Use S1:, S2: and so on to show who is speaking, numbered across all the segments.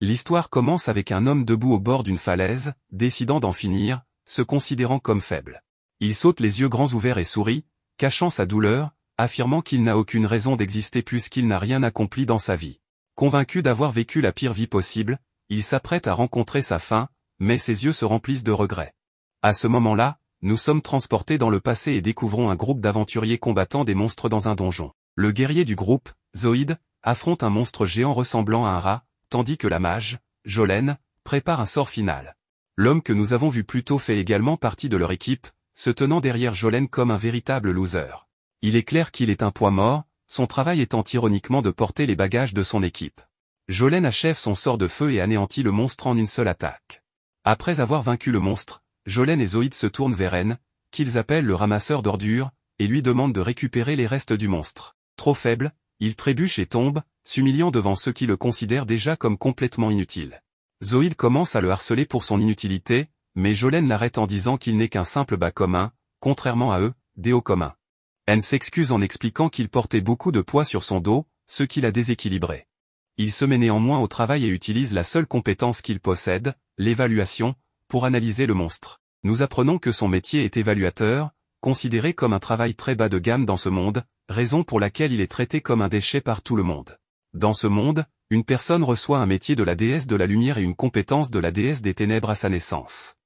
S1: L'histoire commence avec un homme debout au bord d'une falaise, décidant d'en finir, se considérant comme faible. Il saute les yeux grands ouverts et sourit, cachant sa douleur, affirmant qu'il n'a aucune raison d'exister puisqu'il n'a rien accompli dans sa vie. Convaincu d'avoir vécu la pire vie possible, il s'apprête à rencontrer sa fin, mais ses yeux se remplissent de regrets. À ce moment-là, nous sommes transportés dans le passé et découvrons un groupe d'aventuriers combattant des monstres dans un donjon. Le guerrier du groupe, Zoïd, affronte un monstre géant ressemblant à un rat, tandis que la mage, Jolene, prépare un sort final. L'homme que nous avons vu plus tôt fait également partie de leur équipe, se tenant derrière Jolene comme un véritable loser. Il est clair qu'il est un poids mort, son travail étant ironiquement de porter les bagages de son équipe. Jolene achève son sort de feu et anéantit le monstre en une seule attaque. Après avoir vaincu le monstre, Jolene et Zoïd se tournent vers N, qu'ils appellent le ramasseur d'ordures, et lui demandent de récupérer les restes du monstre. Trop faible, il trébuche et tombe, s'humiliant devant ceux qui le considèrent déjà comme complètement inutile. Zoïd commence à le harceler pour son inutilité, mais Jolene l'arrête en disant qu'il n'est qu'un simple bas commun, contrairement à eux, des hauts communs. N s'excuse en expliquant qu'il portait beaucoup de poids sur son dos, ce qui l'a déséquilibré. Il se met néanmoins au travail et utilise la seule compétence qu'il possède, l'évaluation, pour analyser le monstre. Nous apprenons que son métier est évaluateur, considéré comme un travail très bas de gamme dans ce monde, raison pour laquelle il est traité comme un déchet par tout le monde. Dans ce monde, une personne reçoit un métier de la déesse de la lumière et une compétence de la déesse des ténèbres à sa naissance.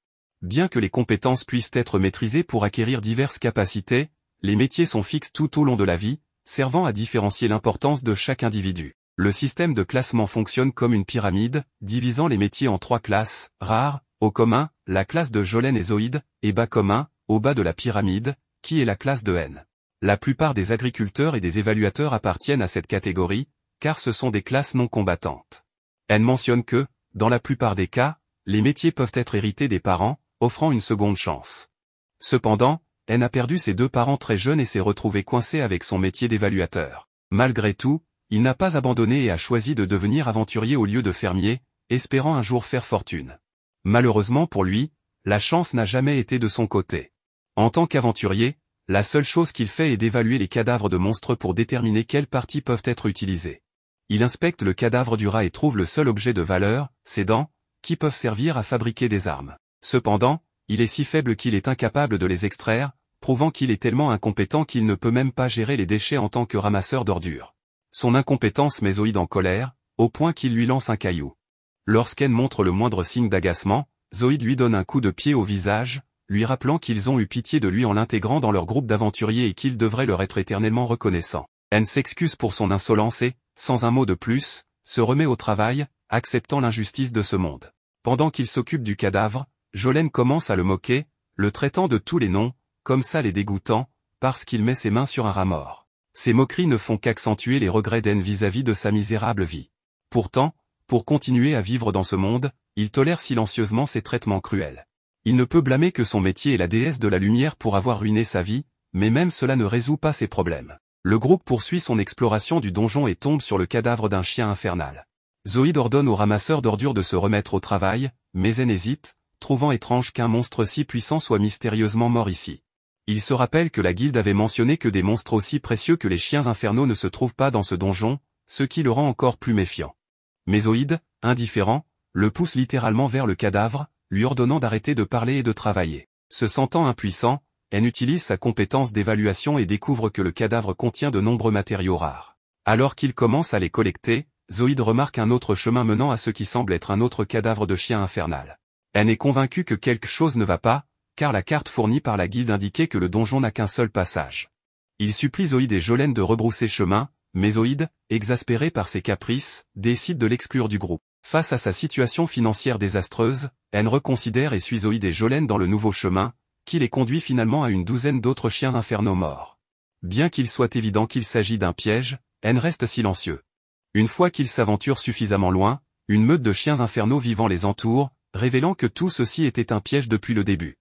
S1: Bien que les compétences puissent être maîtrisées pour acquérir diverses capacités, les métiers sont fixes tout au long de la vie, servant à différencier l'importance de chaque individu. Le système de classement fonctionne comme une pyramide, divisant les métiers en 3 classes, rares, haut commun, la classe de Jolene et Zoïd, et bas commun, au bas de la pyramide, qui est la classe de N. La plupart des agriculteurs et des évaluateurs appartiennent à cette catégorie, car ce sont des classes non combattantes. N mentionne que, dans la plupart des cas, les métiers peuvent être hérités des parents, offrant une seconde chance. Cependant, N a perdu ses 2 parents très jeunes et s'est retrouvé coincé avec son métier d'évaluateur. Malgré tout, il n'a pas abandonné et a choisi de devenir aventurier au lieu de fermier, espérant un jour faire fortune. Malheureusement pour lui, la chance n'a jamais été de son côté. En tant qu'aventurier, la seule chose qu'il fait est d'évaluer les cadavres de monstres pour déterminer quelles parties peuvent être utilisées. Il inspecte le cadavre du rat et trouve le seul objet de valeur, ses dents, qui peuvent servir à fabriquer des armes. Cependant, il est si faible qu'il est incapable de les extraire, prouvant qu'il est tellement incompétent qu'il ne peut même pas gérer les déchets en tant que ramasseur d'ordures. Son incompétence met Zoïd en colère, au point qu'il lui lance un caillou. Lorsqu'N montre le moindre signe d'agacement, Zoïd lui donne un coup de pied au visage, lui rappelant qu'ils ont eu pitié de lui en l'intégrant dans leur groupe d'aventuriers et qu'il devrait leur être éternellement reconnaissant. N s'excuse pour son insolence et, sans un mot de plus, se remet au travail, acceptant l'injustice de ce monde. Pendant qu'il s'occupe du cadavre, Jolene commence à le moquer, le traitant de tous les noms, comme sale et dégoûtant, parce qu'il met ses mains sur un rat mort. Ces moqueries ne font qu'accentuer les regrets d'N vis-à-vis de sa misérable vie. Pourtant, pour continuer à vivre dans ce monde, il tolère silencieusement ces traitements cruels. Il ne peut blâmer que son métier et la déesse de la lumière pour avoir ruiné sa vie, mais même cela ne résout pas ses problèmes. Le groupe poursuit son exploration du donjon et tombe sur le cadavre d'un chien infernal. Zoïd ordonne au ramasseur d'ordures de se remettre au travail, mais N hésite, trouvant étrange qu'un monstre si puissant soit mystérieusement mort ici. Il se rappelle que la guilde avait mentionné que des monstres aussi précieux que les chiens infernaux ne se trouvent pas dans ce donjon, ce qui le rend encore plus méfiant. Mais Zoïd, indifférent, le pousse littéralement vers le cadavre, lui ordonnant d'arrêter de parler et de travailler. Se sentant impuissant, N utilise sa compétence d'évaluation et découvre que le cadavre contient de nombreux matériaux rares. Alors qu'il commence à les collecter, Zoïd remarque un autre chemin menant à ce qui semble être un autre cadavre de chien infernal. N est convaincu que quelque chose ne va pas, car la carte fournie par la guilde indiquait que le donjon n'a qu'un seul passage. Il supplie Zoïd et Jolene de rebrousser chemin, mais Zoïd, exaspéré par ses caprices, décide de l'exclure du groupe. Face à sa situation financière désastreuse, N reconsidère et suit Zoïd et Jolene dans le nouveau chemin, qui les conduit finalement à une douzaine d'autres chiens infernaux morts. Bien qu'il soit évident qu'il s'agit d'un piège, N reste silencieux. Une fois qu'il s'aventure suffisamment loin, une meute de chiens infernaux vivants les entoure, révélant que tout ceci était un piège depuis le début.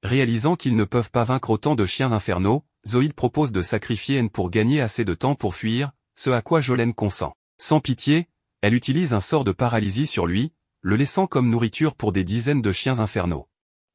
S1: Réalisant qu'ils ne peuvent pas vaincre autant de chiens infernaux, Zoïd propose de sacrifier N pour gagner assez de temps pour fuir, ce à quoi Jolene consent. Sans pitié, elle utilise un sort de paralysie sur lui, le laissant comme nourriture pour des dizaines de chiens infernaux.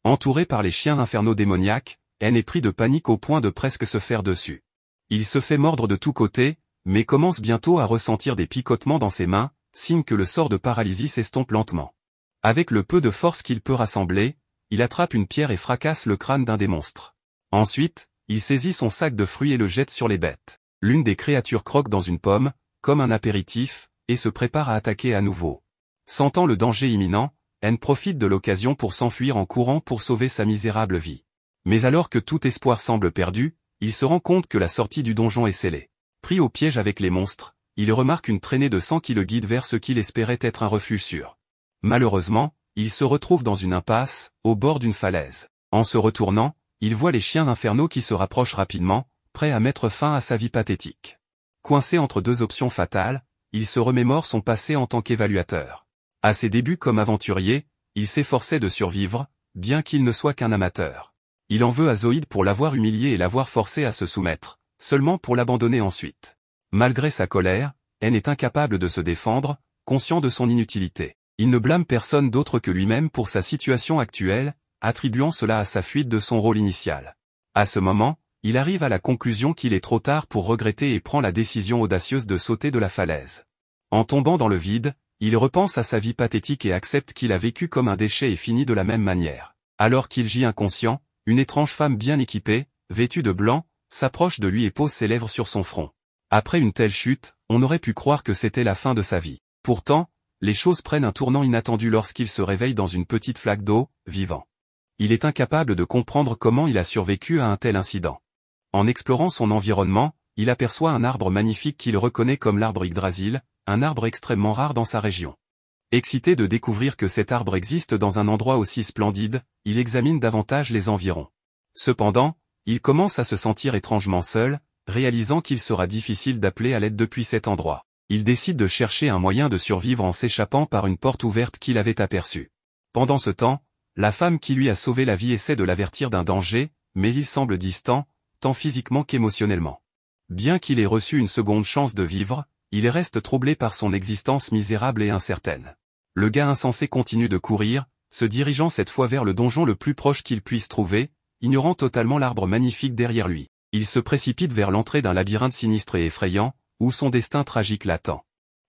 S1: Entouré par les chiens infernaux démoniaques, N est pris de panique au point de presque se faire dessus. Il se fait mordre de tous côtés, mais commence bientôt à ressentir des picotements dans ses mains, signe que le sort de paralysie s'estompe lentement. Avec le peu de force qu'il peut rassembler, il attrape une pierre et fracasse le crâne d'un des monstres. Ensuite, il saisit son sac de fruits et le jette sur les bêtes. L'une des créatures croque dans une pomme, comme un apéritif, et se prépare à attaquer à nouveau. Sentant le danger imminent, N profite de l'occasion pour s'enfuir en courant pour sauver sa misérable vie. Mais alors que tout espoir semble perdu, il se rend compte que la sortie du donjon est scellée. Pris au piège avec les monstres, il remarque une traînée de sang qui le guide vers ce qu'il espérait être un refuge sûr. Malheureusement, il se retrouve dans une impasse, au bord d'une falaise. En se retournant, il voit les chiens infernaux qui se rapprochent rapidement, prêts à mettre fin à sa vie pathétique. Coincé entre deux options fatales, il se remémore son passé en tant qu'évaluateur. À ses débuts comme aventurier, il s'efforçait de survivre, bien qu'il ne soit qu'un amateur. Il en veut à Zoïde pour l'avoir humilié et l'avoir forcé à se soumettre, seulement pour l'abandonner ensuite. Malgré sa colère, N est incapable de se défendre, conscient de son inutilité. Il ne blâme personne d'autre que lui-même pour sa situation actuelle, attribuant cela à sa fuite de son rôle initial. À ce moment, il arrive à la conclusion qu'il est trop tard pour regretter et prend la décision audacieuse de sauter de la falaise. En tombant dans le vide, il repense à sa vie pathétique et accepte qu'il a vécu comme un déchet et fini de la même manière. Alors qu'il gît inconscient, une étrange femme bien équipée, vêtue de blanc, s'approche de lui et pose ses lèvres sur son front. Après une telle chute, on aurait pu croire que c'était la fin de sa vie. Pourtant, les choses prennent un tournant inattendu lorsqu'il se réveille dans une petite flaque d'eau, vivant. Il est incapable de comprendre comment il a survécu à un tel incident. En explorant son environnement, il aperçoit un arbre magnifique qu'il reconnaît comme l'arbre Yggdrasil, un arbre extrêmement rare dans sa région. Excité de découvrir que cet arbre existe dans un endroit aussi splendide, il examine davantage les environs. Cependant, il commence à se sentir étrangement seul, réalisant qu'il sera difficile d'appeler à l'aide depuis cet endroit. Il décide de chercher un moyen de survivre en s'échappant par une porte ouverte qu'il avait aperçue. Pendant ce temps, la femme qui lui a sauvé la vie essaie de l'avertir d'un danger, mais il semble distant, tant physiquement qu'émotionnellement. Bien qu'il ait reçu une seconde chance de vivre, il reste troublé par son existence misérable et incertaine. Le gars insensé continue de courir, se dirigeant cette fois vers le donjon le plus proche qu'il puisse trouver, ignorant totalement l'arbre magnifique derrière lui. Il se précipite vers l'entrée d'un labyrinthe sinistre et effrayant, où son destin tragique l'attend.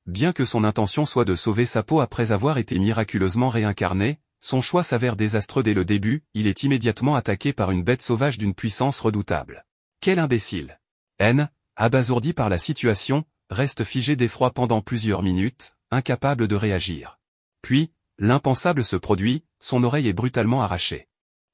S1: Bien que son intention soit de sauver sa peau après avoir été miraculeusement réincarné, son choix s'avère désastreux dès le début, il est immédiatement attaqué par une bête sauvage d'une puissance redoutable. Quel imbécile! N, abasourdi par la situation, reste figé d'effroi pendant plusieurs minutes, incapable de réagir. Puis, l'impensable se produit, son oreille est brutalement arrachée.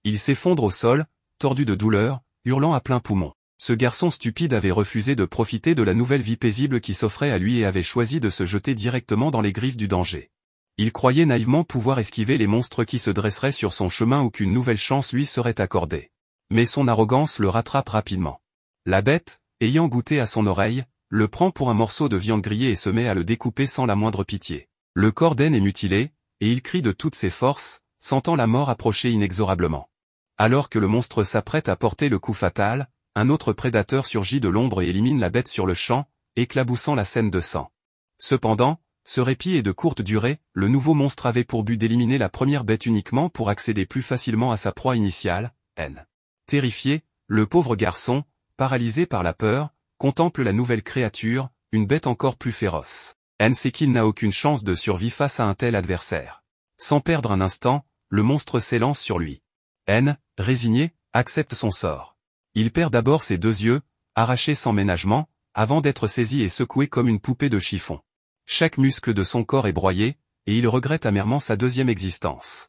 S1: Il s'effondre au sol, tordu de douleur, hurlant à plein poumon. Ce garçon stupide avait refusé de profiter de la nouvelle vie paisible qui s'offrait à lui et avait choisi de se jeter directement dans les griffes du danger. Il croyait naïvement pouvoir esquiver les monstres qui se dresseraient sur son chemin ou qu'une nouvelle chance lui serait accordée. Mais son arrogance le rattrape rapidement. La bête, ayant goûté à son oreille, le prend pour un morceau de viande grillée et se met à le découper sans la moindre pitié. Le corps d'N est mutilé, et il crie de toutes ses forces, sentant la mort approcher inexorablement. Alors que le monstre s'apprête à porter le coup fatal, un autre prédateur surgit de l'ombre et élimine la bête sur le champ, éclaboussant la scène de sang. Cependant, ce répit est de courte durée, le nouveau monstre avait pour but d'éliminer la première bête uniquement pour accéder plus facilement à sa proie initiale, N. Terrifié, le pauvre garçon, paralysé par la peur, contemple la nouvelle créature, une bête encore plus féroce. N sait qu'il n'a aucune chance de survie face à un tel adversaire. Sans perdre un instant, le monstre s'élance sur lui. N, résigné, accepte son sort. Il perd d'abord ses deux yeux, arrachés sans ménagement, avant d'être saisi et secoué comme une poupée de chiffon. Chaque muscle de son corps est broyé, et il regrette amèrement sa deuxième existence.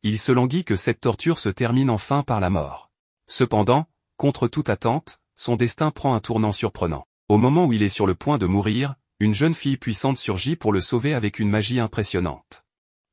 S1: Il se languit que cette torture se termine enfin par la mort. Cependant, contre toute attente, son destin prend un tournant surprenant. Au moment où il est sur le point de mourir, une jeune fille puissante surgit pour le sauver avec une magie impressionnante.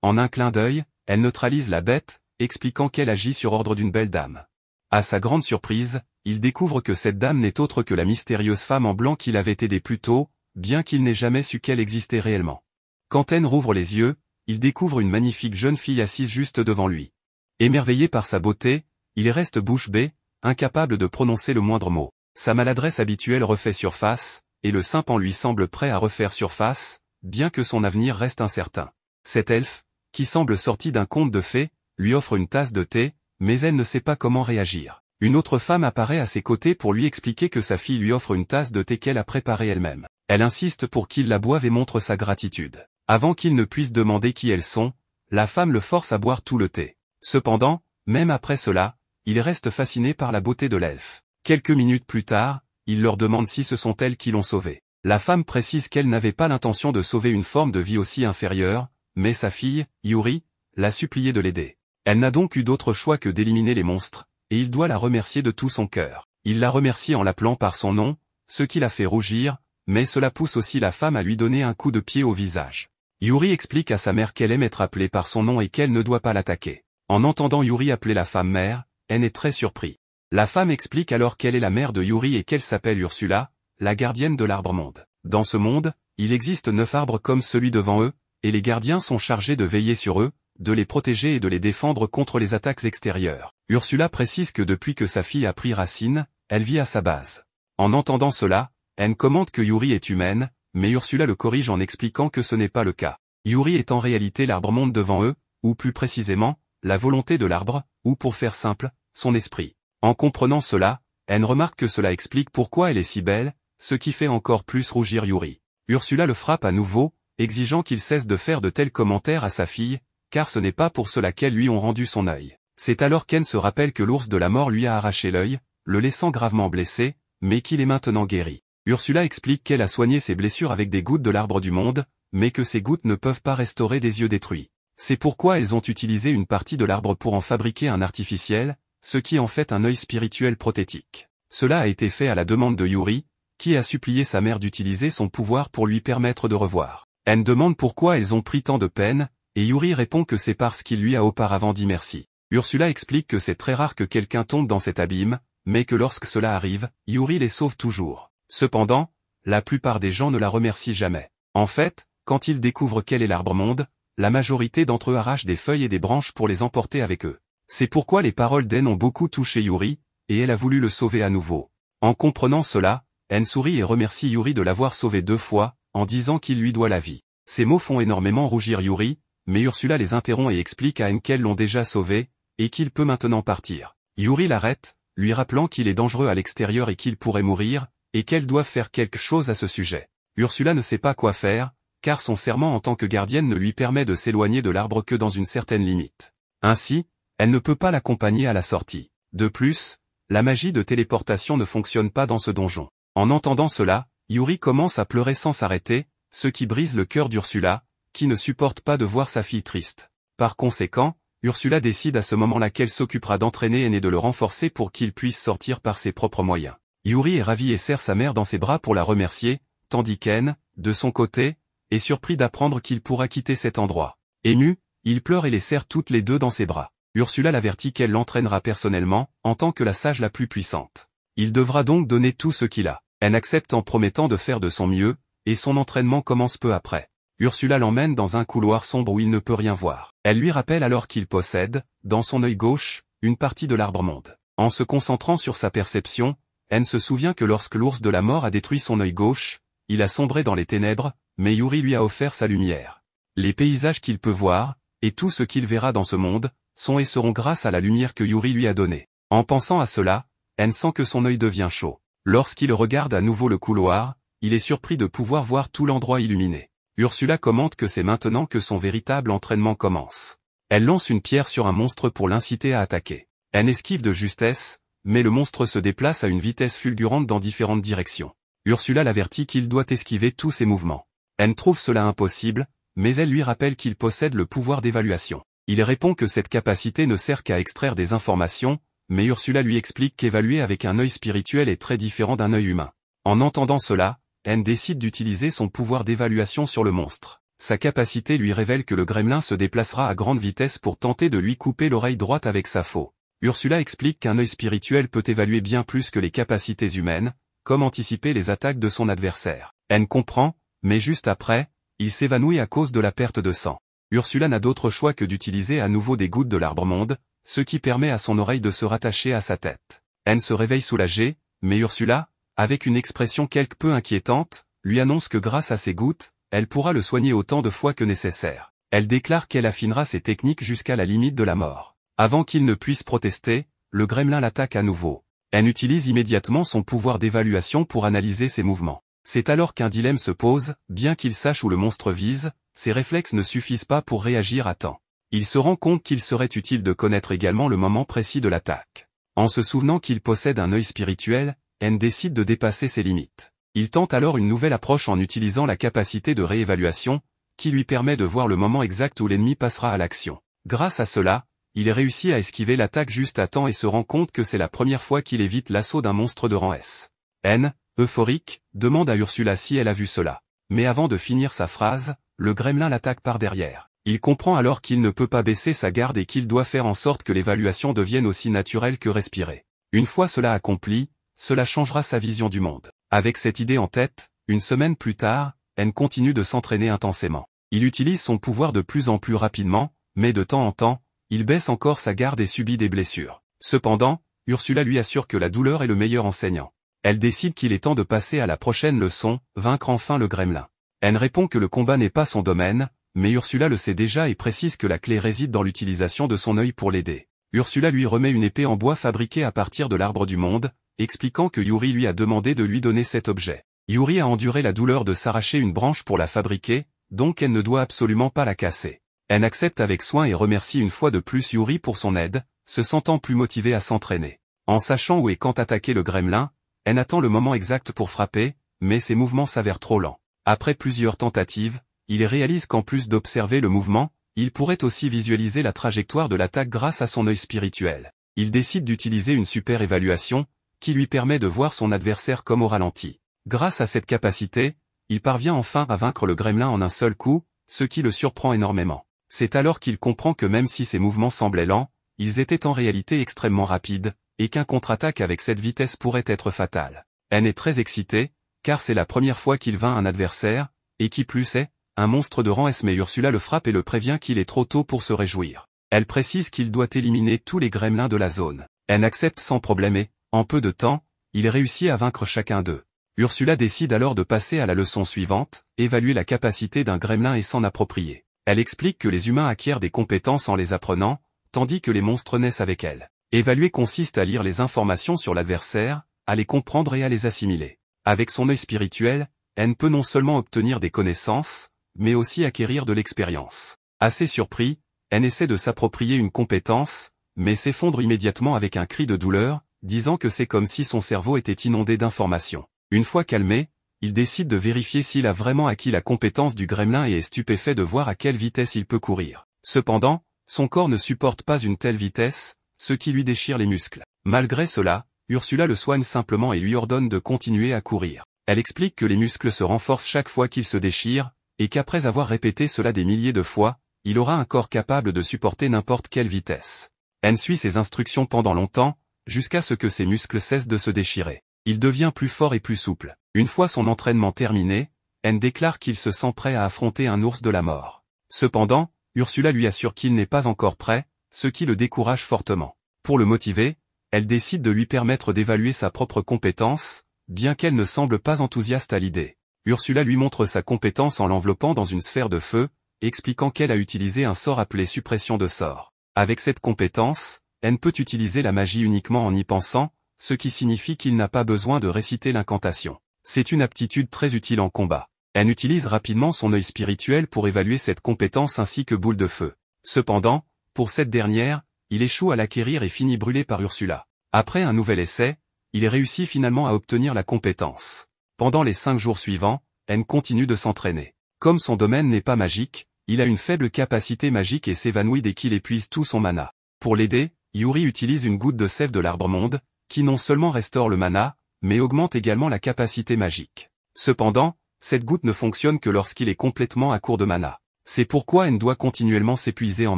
S1: En un clin d'œil, elle neutralise la bête, expliquant qu'elle agit sur ordre d'une belle dame. À sa grande surprise, il découvre que cette dame n'est autre que la mystérieuse femme en blanc qu'il avait aidée plus tôt, bien qu'il n'ait jamais su qu'elle existait réellement. Quand N rouvre les yeux, il découvre une magnifique jeune fille assise juste devant lui. Émerveillé par sa beauté, il reste bouche bée, incapable de prononcer le moindre mot. Sa maladresse habituelle refait surface, et le simp en lui semble prêt à refaire surface, bien que son avenir reste incertain. Cet elfe, qui semble sorti d'un conte de fées, lui offre une tasse de thé, mais elle ne sait pas comment réagir. Une autre femme apparaît à ses côtés pour lui expliquer que sa fille lui offre une tasse de thé qu'elle a préparée elle-même. Elle insiste pour qu'il la boive et montre sa gratitude. Avant qu'il ne puisse demander qui elles sont, la femme le force à boire tout le thé. Cependant, même après cela, il reste fasciné par la beauté de l'elfe. Quelques minutes plus tard, il leur demande si ce sont elles qui l'ont sauvé. La femme précise qu'elle n'avait pas l'intention de sauver une forme de vie aussi inférieure, mais sa fille, Yuri, l'a supplié de l'aider. Elle n'a donc eu d'autre choix que d'éliminer les monstres, et il doit la remercier de tout son cœur. Il la remercie en l'appelant par son nom, ce qui la fait rougir, mais cela pousse aussi la femme à lui donner un coup de pied au visage. Yuri explique à sa mère qu'elle aime être appelée par son nom et qu'elle ne doit pas l'attaquer. En entendant Yuri appeler la femme mère, elle est très surpris. La femme explique alors qu'elle est la mère de Yuri et qu'elle s'appelle Ursula, la gardienne de l'arbre-monde. Dans ce monde, il existe 9 arbres comme celui devant eux, et les gardiens sont chargés de veiller sur eux, de les protéger et de les défendre contre les attaques extérieures. Ursula précise que depuis que sa fille a pris racine, elle vit à sa base. En entendant cela, elle commente que Yuri est humaine, mais Ursula le corrige en expliquant que ce n'est pas le cas. Yuri est en réalité l'arbre-monde devant eux, ou plus précisément, la volonté de l'arbre, ou pour faire simple, son esprit. En comprenant cela, elle remarque que cela explique pourquoi elle est si belle, ce qui fait encore plus rougir Yuri. Ursula le frappe à nouveau, exigeant qu'il cesse de faire de tels commentaires à sa fille, car ce n'est pas pour cela qu'elles lui ont rendu son œil. C'est alors qu'Anne se rappelle que l'ours de la mort lui a arraché l'œil, le laissant gravement blessé, mais qu'il est maintenant guéri. Ursula explique qu'elle a soigné ses blessures avec des gouttes de l'arbre du monde, mais que ces gouttes ne peuvent pas restaurer des yeux détruits. C'est pourquoi elles ont utilisé une partie de l'arbre pour en fabriquer un artificiel, ce qui en fait un œil spirituel prothétique. Cela a été fait à la demande de Yuri, qui a supplié sa mère d'utiliser son pouvoir pour lui permettre de revoir. Anne demande pourquoi elles ont pris tant de peine, et Yuri répond que c'est parce qu'il lui a auparavant dit merci. Ursula explique que c'est très rare que quelqu'un tombe dans cet abîme, mais que lorsque cela arrive, Yuri les sauve toujours. Cependant, la plupart des gens ne la remercient jamais. En fait, quand ils découvrent quel est l'arbre-monde, la majorité d'entre eux arrachent des feuilles et des branches pour les emporter avec eux. C'est pourquoi les paroles d'Anne ont beaucoup touché Yuri, et elle a voulu le sauver à nouveau. En comprenant cela, Anne sourit et remercie Yuri de l'avoir sauvé 2 fois, en disant qu'il lui doit la vie. Ces mots font énormément rougir Yuri, mais Ursula les interrompt et explique à Anne qu'elles l'ont déjà sauvé, et qu'il peut maintenant partir. Yuri l'arrête, lui rappelant qu'il est dangereux à l'extérieur et qu'il pourrait mourir, et qu'elle doit faire quelque chose à ce sujet. Ursula ne sait pas quoi faire, car son serment en tant que gardienne ne lui permet de s'éloigner de l'arbre que dans une certaine limite. Ainsi, elle ne peut pas l'accompagner à la sortie. De plus, la magie de téléportation ne fonctionne pas dans ce donjon. En entendant cela, Yuri commence à pleurer sans s'arrêter, ce qui brise le cœur d'Ursula, qui ne supporte pas de voir sa fille triste. Par conséquent, Ursula décide à ce moment-là qu'elle s'occupera d'entraîner Anne et de le renforcer pour qu'il puisse sortir par ses propres moyens. Yuri est ravi et serre sa mère dans ses bras pour la remercier, tandis qu'Anne, de son côté, est surpris d'apprendre qu'il pourra quitter cet endroit. Ému, il pleure et les serre toutes les deux dans ses bras. Ursula l'avertit qu'elle l'entraînera personnellement, en tant que la sage la plus puissante. Il devra donc donner tout ce qu'il a. Anne accepte en promettant de faire de son mieux, et son entraînement commence peu après. Ursula l'emmène dans un couloir sombre où il ne peut rien voir. Elle lui rappelle alors qu'il possède, dans son œil gauche, une partie de l'arbre-monde. En se concentrant sur sa perception, Anne se souvient que lorsque l'ours de la mort a détruit son œil gauche, il a sombré dans les ténèbres, mais Yuri lui a offert sa lumière. Les paysages qu'il peut voir, et tout ce qu'il verra dans ce monde, sont et seront grâce à la lumière que Yuri lui a donnée. En pensant à cela, Anne sent que son œil devient chaud. Lorsqu'il regarde à nouveau le couloir, il est surpris de pouvoir voir tout l'endroit illuminé. Ursula commente que c'est maintenant que son véritable entraînement commence. Elle lance une pierre sur un monstre pour l'inciter à attaquer. Anne esquive de justesse, mais le monstre se déplace à une vitesse fulgurante dans différentes directions. Ursula l'avertit qu'il doit esquiver tous ses mouvements. Anne trouve cela impossible, mais elle lui rappelle qu'il possède le pouvoir d'évaluation. Il répond que cette capacité ne sert qu'à extraire des informations, mais Ursula lui explique qu'évaluer avec un œil spirituel est très différent d'un œil humain. En entendant cela, Anne décide d'utiliser son pouvoir d'évaluation sur le monstre. Sa capacité lui révèle que le gremlin se déplacera à grande vitesse pour tenter de lui couper l'oreille droite avec sa faux. Ursula explique qu'un œil spirituel peut évaluer bien plus que les capacités humaines, comme anticiper les attaques de son adversaire. Anne comprend, mais juste après, il s'évanouit à cause de la perte de sang. Ursula n'a d'autre choix que d'utiliser à nouveau des gouttes de l'arbre-monde, ce qui permet à son oreille de se rattacher à sa tête. Anne se réveille soulagée, mais Ursula, avec une expression quelque peu inquiétante, lui annonce que grâce à ces gouttes, elle pourra le soigner autant de fois que nécessaire. Elle déclare qu'elle affinera ses techniques jusqu'à la limite de la mort. Avant qu'il ne puisse protester, le gremlin l'attaque à nouveau. Anne utilise immédiatement son pouvoir d'évaluation pour analyser ses mouvements. C'est alors qu'un dilemme se pose, bien qu'il sache où le monstre vise, ses réflexes ne suffisent pas pour réagir à temps. Il se rend compte qu'il serait utile de connaître également le moment précis de l'attaque. En se souvenant qu'il possède un œil spirituel, N décide de dépasser ses limites. Il tente alors une nouvelle approche en utilisant la capacité de réévaluation, qui lui permet de voir le moment exact où l'ennemi passera à l'action. Grâce à cela, il réussit à esquiver l'attaque juste à temps et se rend compte que c'est la première fois qu'il évite l'assaut d'un monstre de rang S. N, euphorique, demande à Ursula si elle a vu cela. Mais avant de finir sa phrase, le gremlin l'attaque par derrière. Il comprend alors qu'il ne peut pas baisser sa garde et qu'il doit faire en sorte que l'évaluation devienne aussi naturelle que respirer. Une fois cela accompli, cela changera sa vision du monde. Avec cette idée en tête, une semaine plus tard, N continue de s'entraîner intensément. Il utilise son pouvoir de plus en plus rapidement, mais de temps en temps, il baisse encore sa garde et subit des blessures. Cependant, Ursula lui assure que la douleur est le meilleur enseignant. Elle décide qu'il est temps de passer à la prochaine leçon, vaincre enfin le gremlin. N répond que le combat n'est pas son domaine, mais Ursula le sait déjà et précise que la clé réside dans l'utilisation de son œil pour l'aider. Ursula lui remet une épée en bois fabriquée à partir de l'arbre du monde, expliquant que Yuri lui a demandé de lui donner cet objet. Yuri a enduré la douleur de s'arracher une branche pour la fabriquer, donc elle ne doit absolument pas la casser. Elle accepte avec soin et remercie une fois de plus Yuri pour son aide, se sentant plus motivée à s'entraîner. En sachant où et quand attaquer le gremlin, elle attend le moment exact pour frapper, mais ses mouvements s'avèrent trop lents. Après plusieurs tentatives, il réalise qu'en plus d'observer le mouvement, il pourrait aussi visualiser la trajectoire de l'attaque grâce à son œil spirituel. Il décide d'utiliser une super évaluation, qui lui permet de voir son adversaire comme au ralenti. Grâce à cette capacité, il parvient enfin à vaincre le gremlin en un seul coup, ce qui le surprend énormément. C'est alors qu'il comprend que même si ses mouvements semblaient lents, ils étaient en réalité extrêmement rapides, et qu'un contre-attaque avec cette vitesse pourrait être fatal. N est très excité, car c'est la première fois qu'il vainc un adversaire, et qui plus est, un monstre de rang S, mais Ursula le frappe et le prévient qu'il est trop tôt pour se réjouir. Elle précise qu'il doit éliminer tous les gremlins de la zone. N accepte sans problème et, en peu de temps, il réussit à vaincre chacun d'eux. Ursula décide alors de passer à la leçon suivante, évaluer la capacité d'un gremlin et s'en approprier. Elle explique que les humains acquièrent des compétences en les apprenant, tandis que les monstres naissent avec elles. Évaluer consiste à lire les informations sur l'adversaire, à les comprendre et à les assimiler. Avec son œil spirituel, N peut non seulement obtenir des connaissances, mais aussi acquérir de l'expérience. Assez surpris, N essaie de s'approprier une compétence, mais s'effondre immédiatement avec un cri de douleur, disant que c'est comme si son cerveau était inondé d'informations. Une fois calmé, il décide de vérifier s'il a vraiment acquis la compétence du gremlin et est stupéfait de voir à quelle vitesse il peut courir. Cependant, son corps ne supporte pas une telle vitesse, ce qui lui déchire les muscles. Malgré cela, Ursula le soigne simplement et lui ordonne de continuer à courir. Elle explique que les muscles se renforcent chaque fois qu'ils se déchirent, et qu'après avoir répété cela des milliers de fois, il aura un corps capable de supporter n'importe quelle vitesse. N suit ses instructions pendant longtemps, jusqu'à ce que ses muscles cessent de se déchirer. Il devient plus fort et plus souple. Une fois son entraînement terminé, N déclare qu'il se sent prêt à affronter un ours de la mort. Cependant, Ursula lui assure qu'il n'est pas encore prêt, ce qui le décourage fortement. Pour le motiver, elle décide de lui permettre d'évaluer sa propre compétence, bien qu'elle ne semble pas enthousiaste à l'idée. Ursula lui montre sa compétence en l'enveloppant dans une sphère de feu, expliquant qu'elle a utilisé un sort appelé suppression de sort. Avec cette compétence, N peut utiliser la magie uniquement en y pensant, ce qui signifie qu'il n'a pas besoin de réciter l'incantation. C'est une aptitude très utile en combat. N utilise rapidement son œil spirituel pour évaluer cette compétence ainsi que boule de feu. Cependant, pour cette dernière, il échoue à l'acquérir et finit brûlé par Ursula. Après un nouvel essai, il réussit finalement à obtenir la compétence. Pendant les 5 jours suivants, N continue de s'entraîner. Comme son domaine n'est pas magique, il a une faible capacité magique et s'évanouit dès qu'il épuise tout son mana. Pour l'aider, Yuri utilise une goutte de sève de l'arbre monde, qui non seulement restaure le mana, mais augmente également la capacité magique. Cependant, cette goutte ne fonctionne que lorsqu'il est complètement à court de mana. C'est pourquoi N doit continuellement s'épuiser en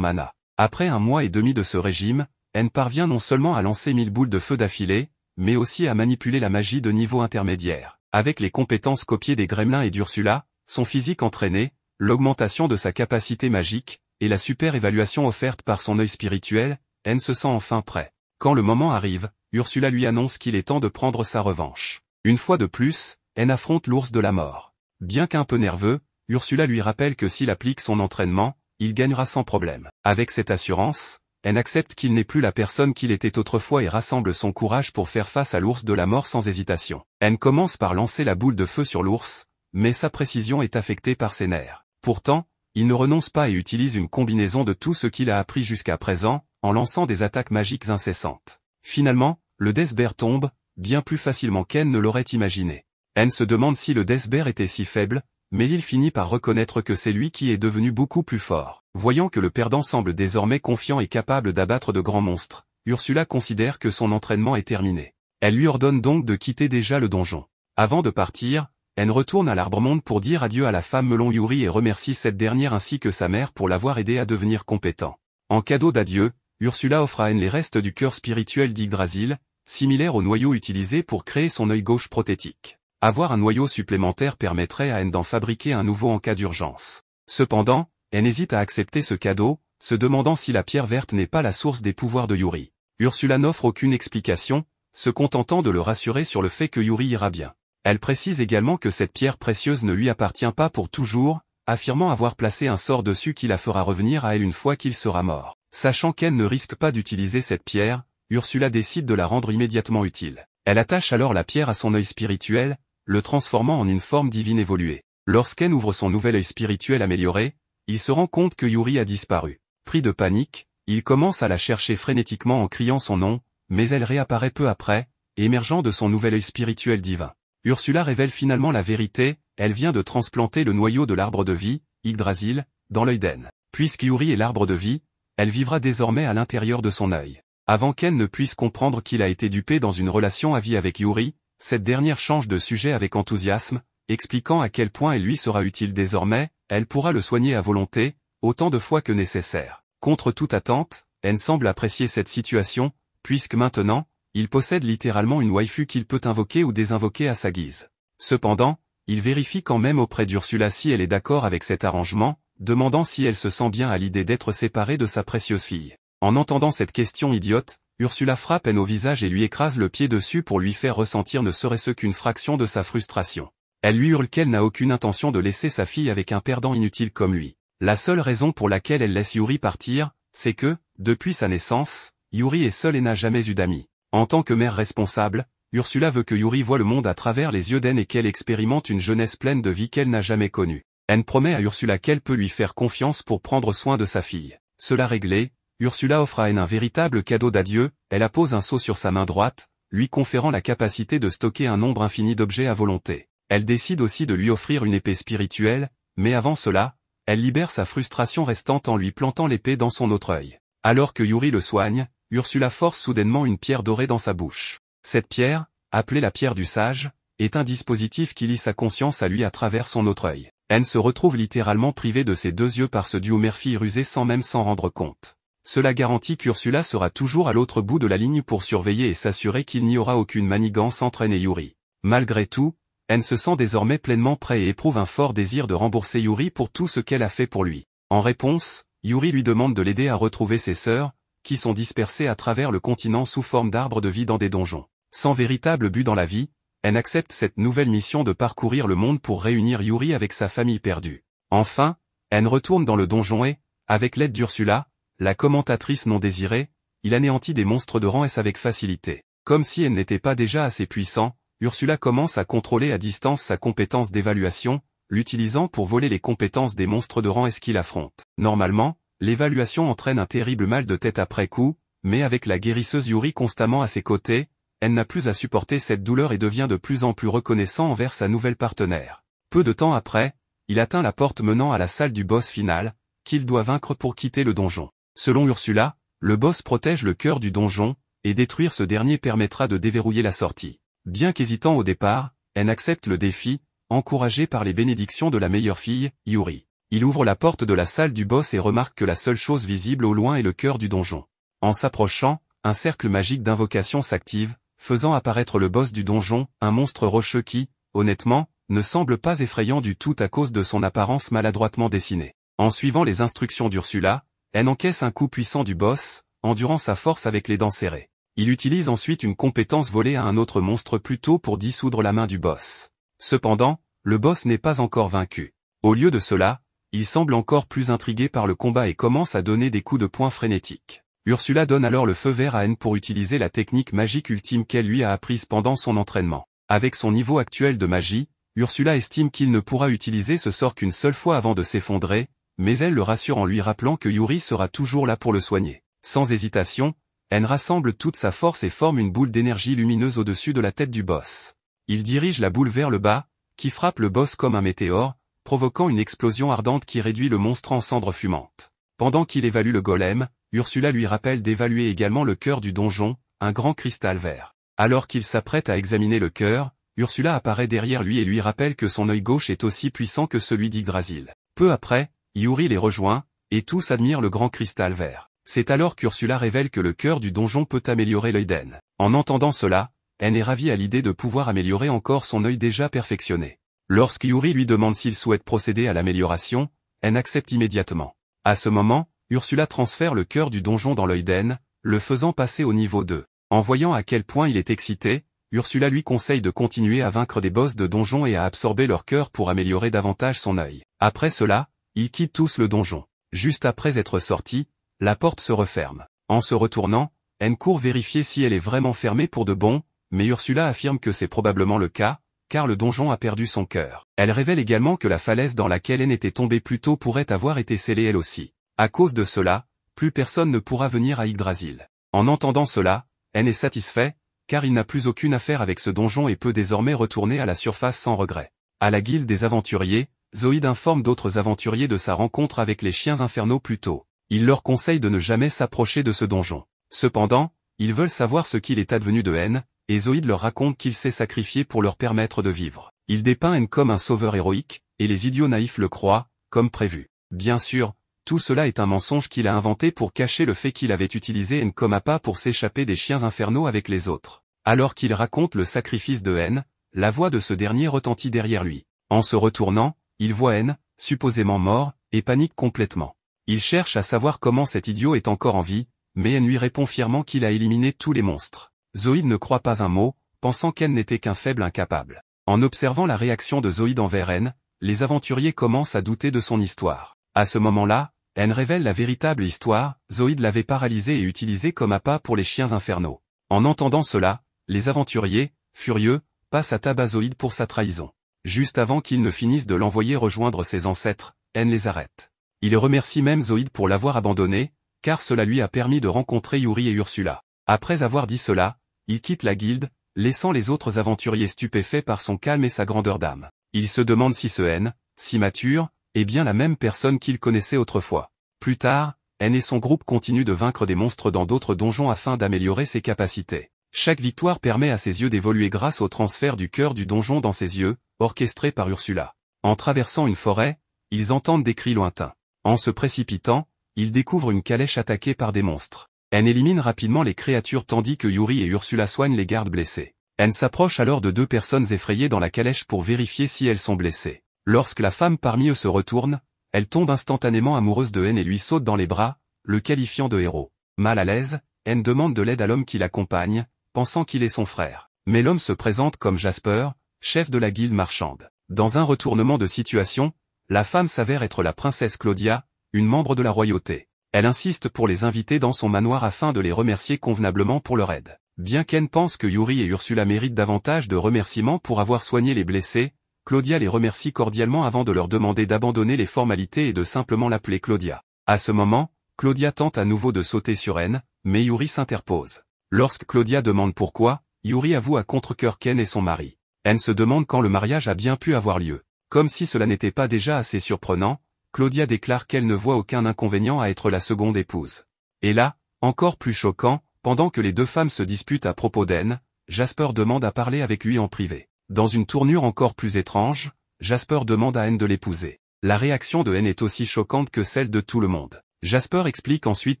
S1: mana. Après 1 mois et demi de ce régime, N parvient non seulement à lancer 1000 boules de feu d'affilée, mais aussi à manipuler la magie de niveau intermédiaire. Avec les compétences copiées des gremlins et d'Ursula, son physique entraîné, l'augmentation de sa capacité magique, et la super évaluation offerte par son œil spirituel, N se sent enfin prêt. Quand le moment arrive, Ursula lui annonce qu'il est temps de prendre sa revanche. Une fois de plus, N affronte l'ours de la mort. Bien qu'un peu nerveux, Ursula lui rappelle que s'il applique son entraînement, il gagnera sans problème. Avec cette assurance, N accepte qu'il n'est plus la personne qu'il était autrefois et rassemble son courage pour faire face à l'ours de la mort sans hésitation. N commence par lancer la boule de feu sur l'ours, mais sa précision est affectée par ses nerfs. Pourtant, il ne renonce pas et utilise une combinaison de tout ce qu'il a appris jusqu'à présent, en lançant des attaques magiques incessantes. Finalement, le Death Bear tombe, bien plus facilement qu'En ne l'aurait imaginé. N se demande si le Death Bear était si faible, mais il finit par reconnaître que c'est lui qui est devenu beaucoup plus fort. Voyant que le perdant semble désormais confiant et capable d'abattre de grands monstres, Ursula considère que son entraînement est terminé. Elle lui ordonne donc de quitter déjà le donjon. Avant de partir, N retourne à l'Arbre-Monde pour dire adieu à la femme melon Yuri et remercie cette dernière ainsi que sa mère pour l'avoir aidé à devenir compétent. En cadeau d'adieu, Ursula offre à N les restes du cœur spirituel d'Yggdrasil, similaire au noyau utilisé pour créer son œil gauche prothétique. Avoir un noyau supplémentaire permettrait à N d'en fabriquer un nouveau en cas d'urgence. Cependant, N hésite à accepter ce cadeau, se demandant si la pierre verte n'est pas la source des pouvoirs de Yuri. Ursula n'offre aucune explication, se contentant de le rassurer sur le fait que Yuri ira bien. Elle précise également que cette pierre précieuse ne lui appartient pas pour toujours, affirmant avoir placé un sort dessus qui la fera revenir à elle une fois qu'il sera mort. Sachant qu'N ne risque pas d'utiliser cette pierre, Ursula décide de la rendre immédiatement utile. Elle attache alors la pierre à son œil spirituel, le transformant en une forme divine évoluée. Lorsqu'N ouvre son nouvel œil spirituel amélioré, il se rend compte que Yuri a disparu. Pris de panique, il commence à la chercher frénétiquement en criant son nom, mais elle réapparaît peu après, émergeant de son nouvel œil spirituel divin. Ursula révèle finalement la vérité, elle vient de transplanter le noyau de l'arbre de vie, Yggdrasil, dans l'œil d'N. Puisque Yuri est l'arbre de vie, elle vivra désormais à l'intérieur de son œil. Avant qu'N ne puisse comprendre qu'il a été dupé dans une relation à vie avec Yuri, cette dernière change de sujet avec enthousiasme, expliquant à quel point elle lui sera utile désormais, elle pourra le soigner à volonté, autant de fois que nécessaire. Contre toute attente, N semble apprécier cette situation, puisque maintenant, il possède littéralement une waifu qu'il peut invoquer ou désinvoquer à sa guise. Cependant, il vérifie quand même auprès d'Ursula si elle est d'accord avec cet arrangement, demandant si elle se sent bien à l'idée d'être séparée de sa précieuse fille. En entendant cette question idiote, Ursula frappe N au visage et lui écrase le pied dessus pour lui faire ressentir ne serait-ce qu'une fraction de sa frustration. Elle lui hurle qu'elle n'a aucune intention de laisser sa fille avec un perdant inutile comme lui. La seule raison pour laquelle elle laisse Yuri partir, c'est que, depuis sa naissance, Yuri est seul et n'a jamais eu d'amis. En tant que mère responsable, Ursula veut que Yuri voie le monde à travers les yeux d'N et qu'elle expérimente une jeunesse pleine de vie qu'elle n'a jamais connue. N promet à Ursula qu'elle peut lui faire confiance pour prendre soin de sa fille. Cela réglé, Ursula offre à N un véritable cadeau d'adieu, elle appose un sceau sur sa main droite, lui conférant la capacité de stocker un nombre infini d'objets à volonté. Elle décide aussi de lui offrir une épée spirituelle, mais avant cela, elle libère sa frustration restante en lui plantant l'épée dans son autre œil. Alors que Yuri le soigne, Ursula force soudainement une pierre dorée dans sa bouche. Cette pierre, appelée la pierre du sage, est un dispositif qui lie sa conscience à lui à travers son autre œil. N se retrouve littéralement privée de ses deux yeux par ce duo mère-fille rusé sans même s'en rendre compte. Cela garantit qu'Ursula sera toujours à l'autre bout de la ligne pour surveiller et s'assurer qu'il n'y aura aucune manigance entre N et Yuri. Malgré tout, N se sent désormais pleinement prêt et éprouve un fort désir de rembourser Yuri pour tout ce qu'elle a fait pour lui. En réponse, Yuri lui demande de l'aider à retrouver ses sœurs, qui sont dispersées à travers le continent sous forme d'arbres de vie dans des donjons. Sans véritable but dans la vie, N accepte cette nouvelle mission de parcourir le monde pour réunir Yuri avec sa famille perdue. Enfin, N retourne dans le donjon et, avec l'aide d'Ursula, la commentatrice non désirée, il anéantit des monstres de rang S avec facilité. Comme si N n'était pas déjà assez puissant, Ursula commence à contrôler à distance sa compétence d'évaluation, l'utilisant pour voler les compétences des monstres de rang S qu'il affronte. Normalement, l'évaluation entraîne un terrible mal de tête après coup, mais avec la guérisseuse Yuri constamment à ses côtés, elle n'a plus à supporter cette douleur et devient de plus en plus reconnaissant envers sa nouvelle partenaire. Peu de temps après, il atteint la porte menant à la salle du boss final, qu'il doit vaincre pour quitter le donjon. Selon Ursula, le boss protège le cœur du donjon, et détruire ce dernier permettra de déverrouiller la sortie. Bien qu'hésitant au départ, N accepte le défi, encouragé par les bénédictions de la meilleure fille, Yuri. Il ouvre la porte de la salle du boss et remarque que la seule chose visible au loin est le cœur du donjon. En s'approchant, un cercle magique d'invocation s'active, faisant apparaître le boss du donjon, un monstre rocheux qui, honnêtement, ne semble pas effrayant du tout à cause de son apparence maladroitement dessinée. En suivant les instructions d'Ursula, N encaisse un coup puissant du boss, endurant sa force avec les dents serrées. Il utilise ensuite une compétence volée à un autre monstre plus tôt pour dissoudre la main du boss. Cependant, le boss n'est pas encore vaincu. Au lieu de cela, il semble encore plus intrigué par le combat et commence à donner des coups de poing frénétiques. Ursula donne alors le feu vert à N pour utiliser la technique magique ultime qu'elle lui a apprise pendant son entraînement. Avec son niveau actuel de magie, Ursula estime qu'il ne pourra utiliser ce sort qu'une seule fois avant de s'effondrer, mais elle le rassure en lui rappelant que Yuri sera toujours là pour le soigner. Sans hésitation, N rassemble toute sa force et forme une boule d'énergie lumineuse au-dessus de la tête du boss. Il dirige la boule vers le bas, qui frappe le boss comme un météore, provoquant une explosion ardente qui réduit le monstre en cendres fumantes. Pendant qu'il évalue le golem, Ursula lui rappelle d'évaluer également le cœur du donjon, un grand cristal vert. Alors qu'il s'apprête à examiner le cœur, Ursula apparaît derrière lui et lui rappelle que son œil gauche est aussi puissant que celui d'Yggdrasil. Peu après, Yuri les rejoint, et tous admirent le grand cristal vert. C'est alors qu'Ursula révèle que le cœur du donjon peut améliorer l'œil d'En. En entendant cela, N est ravie à l'idée de pouvoir améliorer encore son œil déjà perfectionné. Lorsque Yuri lui demande s'il souhaite procéder à l'amélioration, N accepte immédiatement. À ce moment, Ursula transfère le cœur du donjon dans l'œil d'N, le faisant passer au niveau 2. En voyant à quel point il est excité, Ursula lui conseille de continuer à vaincre des boss de donjon et à absorber leur cœur pour améliorer davantage son œil. Après cela, ils quittent tous le donjon. Juste après être sortis, la porte se referme. En se retournant, N court vérifier si elle est vraiment fermée pour de bon, mais Ursula affirme que c'est probablement le cas, car le donjon a perdu son cœur. Elle révèle également que la falaise dans laquelle N était tombée plus tôt pourrait avoir été scellée elle aussi. À cause de cela, plus personne ne pourra venir à Yggdrasil. En entendant cela, N est satisfait, car il n'a plus aucune affaire avec ce donjon et peut désormais retourner à la surface sans regret. À la guilde des aventuriers, Zoïde informe d'autres aventuriers de sa rencontre avec les chiens infernaux plus tôt. Il leur conseille de ne jamais s'approcher de ce donjon. Cependant, ils veulent savoir ce qu'il est advenu de N, et Zoïde leur raconte qu'il s'est sacrifié pour leur permettre de vivre. Il dépeint N comme un sauveur héroïque, et les idiots naïfs le croient, comme prévu. Bien sûr, tout cela est un mensonge qu'il a inventé pour cacher le fait qu'il avait utilisé N comme appât pour s'échapper des chiens infernaux avec les autres. Alors qu'il raconte le sacrifice de N, la voix de ce dernier retentit derrière lui. En se retournant, il voit N, supposément mort, et panique complètement. Il cherche à savoir comment cet idiot est encore en vie, mais N lui répond fièrement qu'il a éliminé tous les monstres. Zoïde ne croit pas un mot, pensant qu'N n'était qu'un faible incapable. En observant la réaction de Zoïde envers N, les aventuriers commencent à douter de son histoire. À ce moment-là, N révèle la véritable histoire, Zoïde l'avait paralysé et utilisé comme appât pour les chiens infernaux. En entendant cela, les aventuriers, furieux, passent à tabac Zoïde pour sa trahison. Juste avant qu'ils ne finissent de l'envoyer rejoindre ses ancêtres, N les arrête. Il remercie même Zoïde pour l'avoir abandonné, car cela lui a permis de rencontrer Yuri et Ursula. Après avoir dit cela, il quitte la guilde, laissant les autres aventuriers stupéfaits par son calme et sa grandeur d'âme. Il se demande si ce N, si mature, est bien la même personne qu'il connaissait autrefois. Plus tard, N et son groupe continuent de vaincre des monstres dans d'autres donjons afin d'améliorer ses capacités. Chaque victoire permet à ses yeux d'évoluer grâce au transfert du cœur du donjon dans ses yeux, orchestré par Ursula. En traversant une forêt, ils entendent des cris lointains. En se précipitant, ils découvrent une calèche attaquée par des monstres. N élimine rapidement les créatures tandis que Yuri et Ursula soignent les gardes blessés. N s'approche alors de deux personnes effrayées dans la calèche pour vérifier si elles sont blessées. Lorsque la femme parmi eux se retourne, elle tombe instantanément amoureuse de N et lui saute dans les bras, le qualifiant de héros. Mal à l'aise, N demande de l'aide à l'homme qui l'accompagne, pensant qu'il est son frère. Mais l'homme se présente comme Jasper, chef de la guilde marchande. Dans un retournement de situation, la femme s'avère être la princesse Claudia, une membre de la royauté. Elle insiste pour les inviter dans son manoir afin de les remercier convenablement pour leur aide. Bien qu'N pense que Yuri et Ursula méritent davantage de remerciements pour avoir soigné les blessés, Claudia les remercie cordialement avant de leur demander d'abandonner les formalités et de simplement l'appeler Claudia. À ce moment, Claudia tente à nouveau de sauter sur N, mais Yuri s'interpose. Lorsque Claudia demande pourquoi, Yuri avoue à contre-cœur qu'N est son mari. N se demande quand le mariage a bien pu avoir lieu. Comme si cela n'était pas déjà assez surprenant, Claudia déclare qu'elle ne voit aucun inconvénient à être la seconde épouse. Et là, encore plus choquant, pendant que les deux femmes se disputent à propos d'N, Jasper demande à parler avec lui en privé. Dans une tournure encore plus étrange, Jasper demande à N de l'épouser. La réaction de N est aussi choquante que celle de tout le monde. Jasper explique ensuite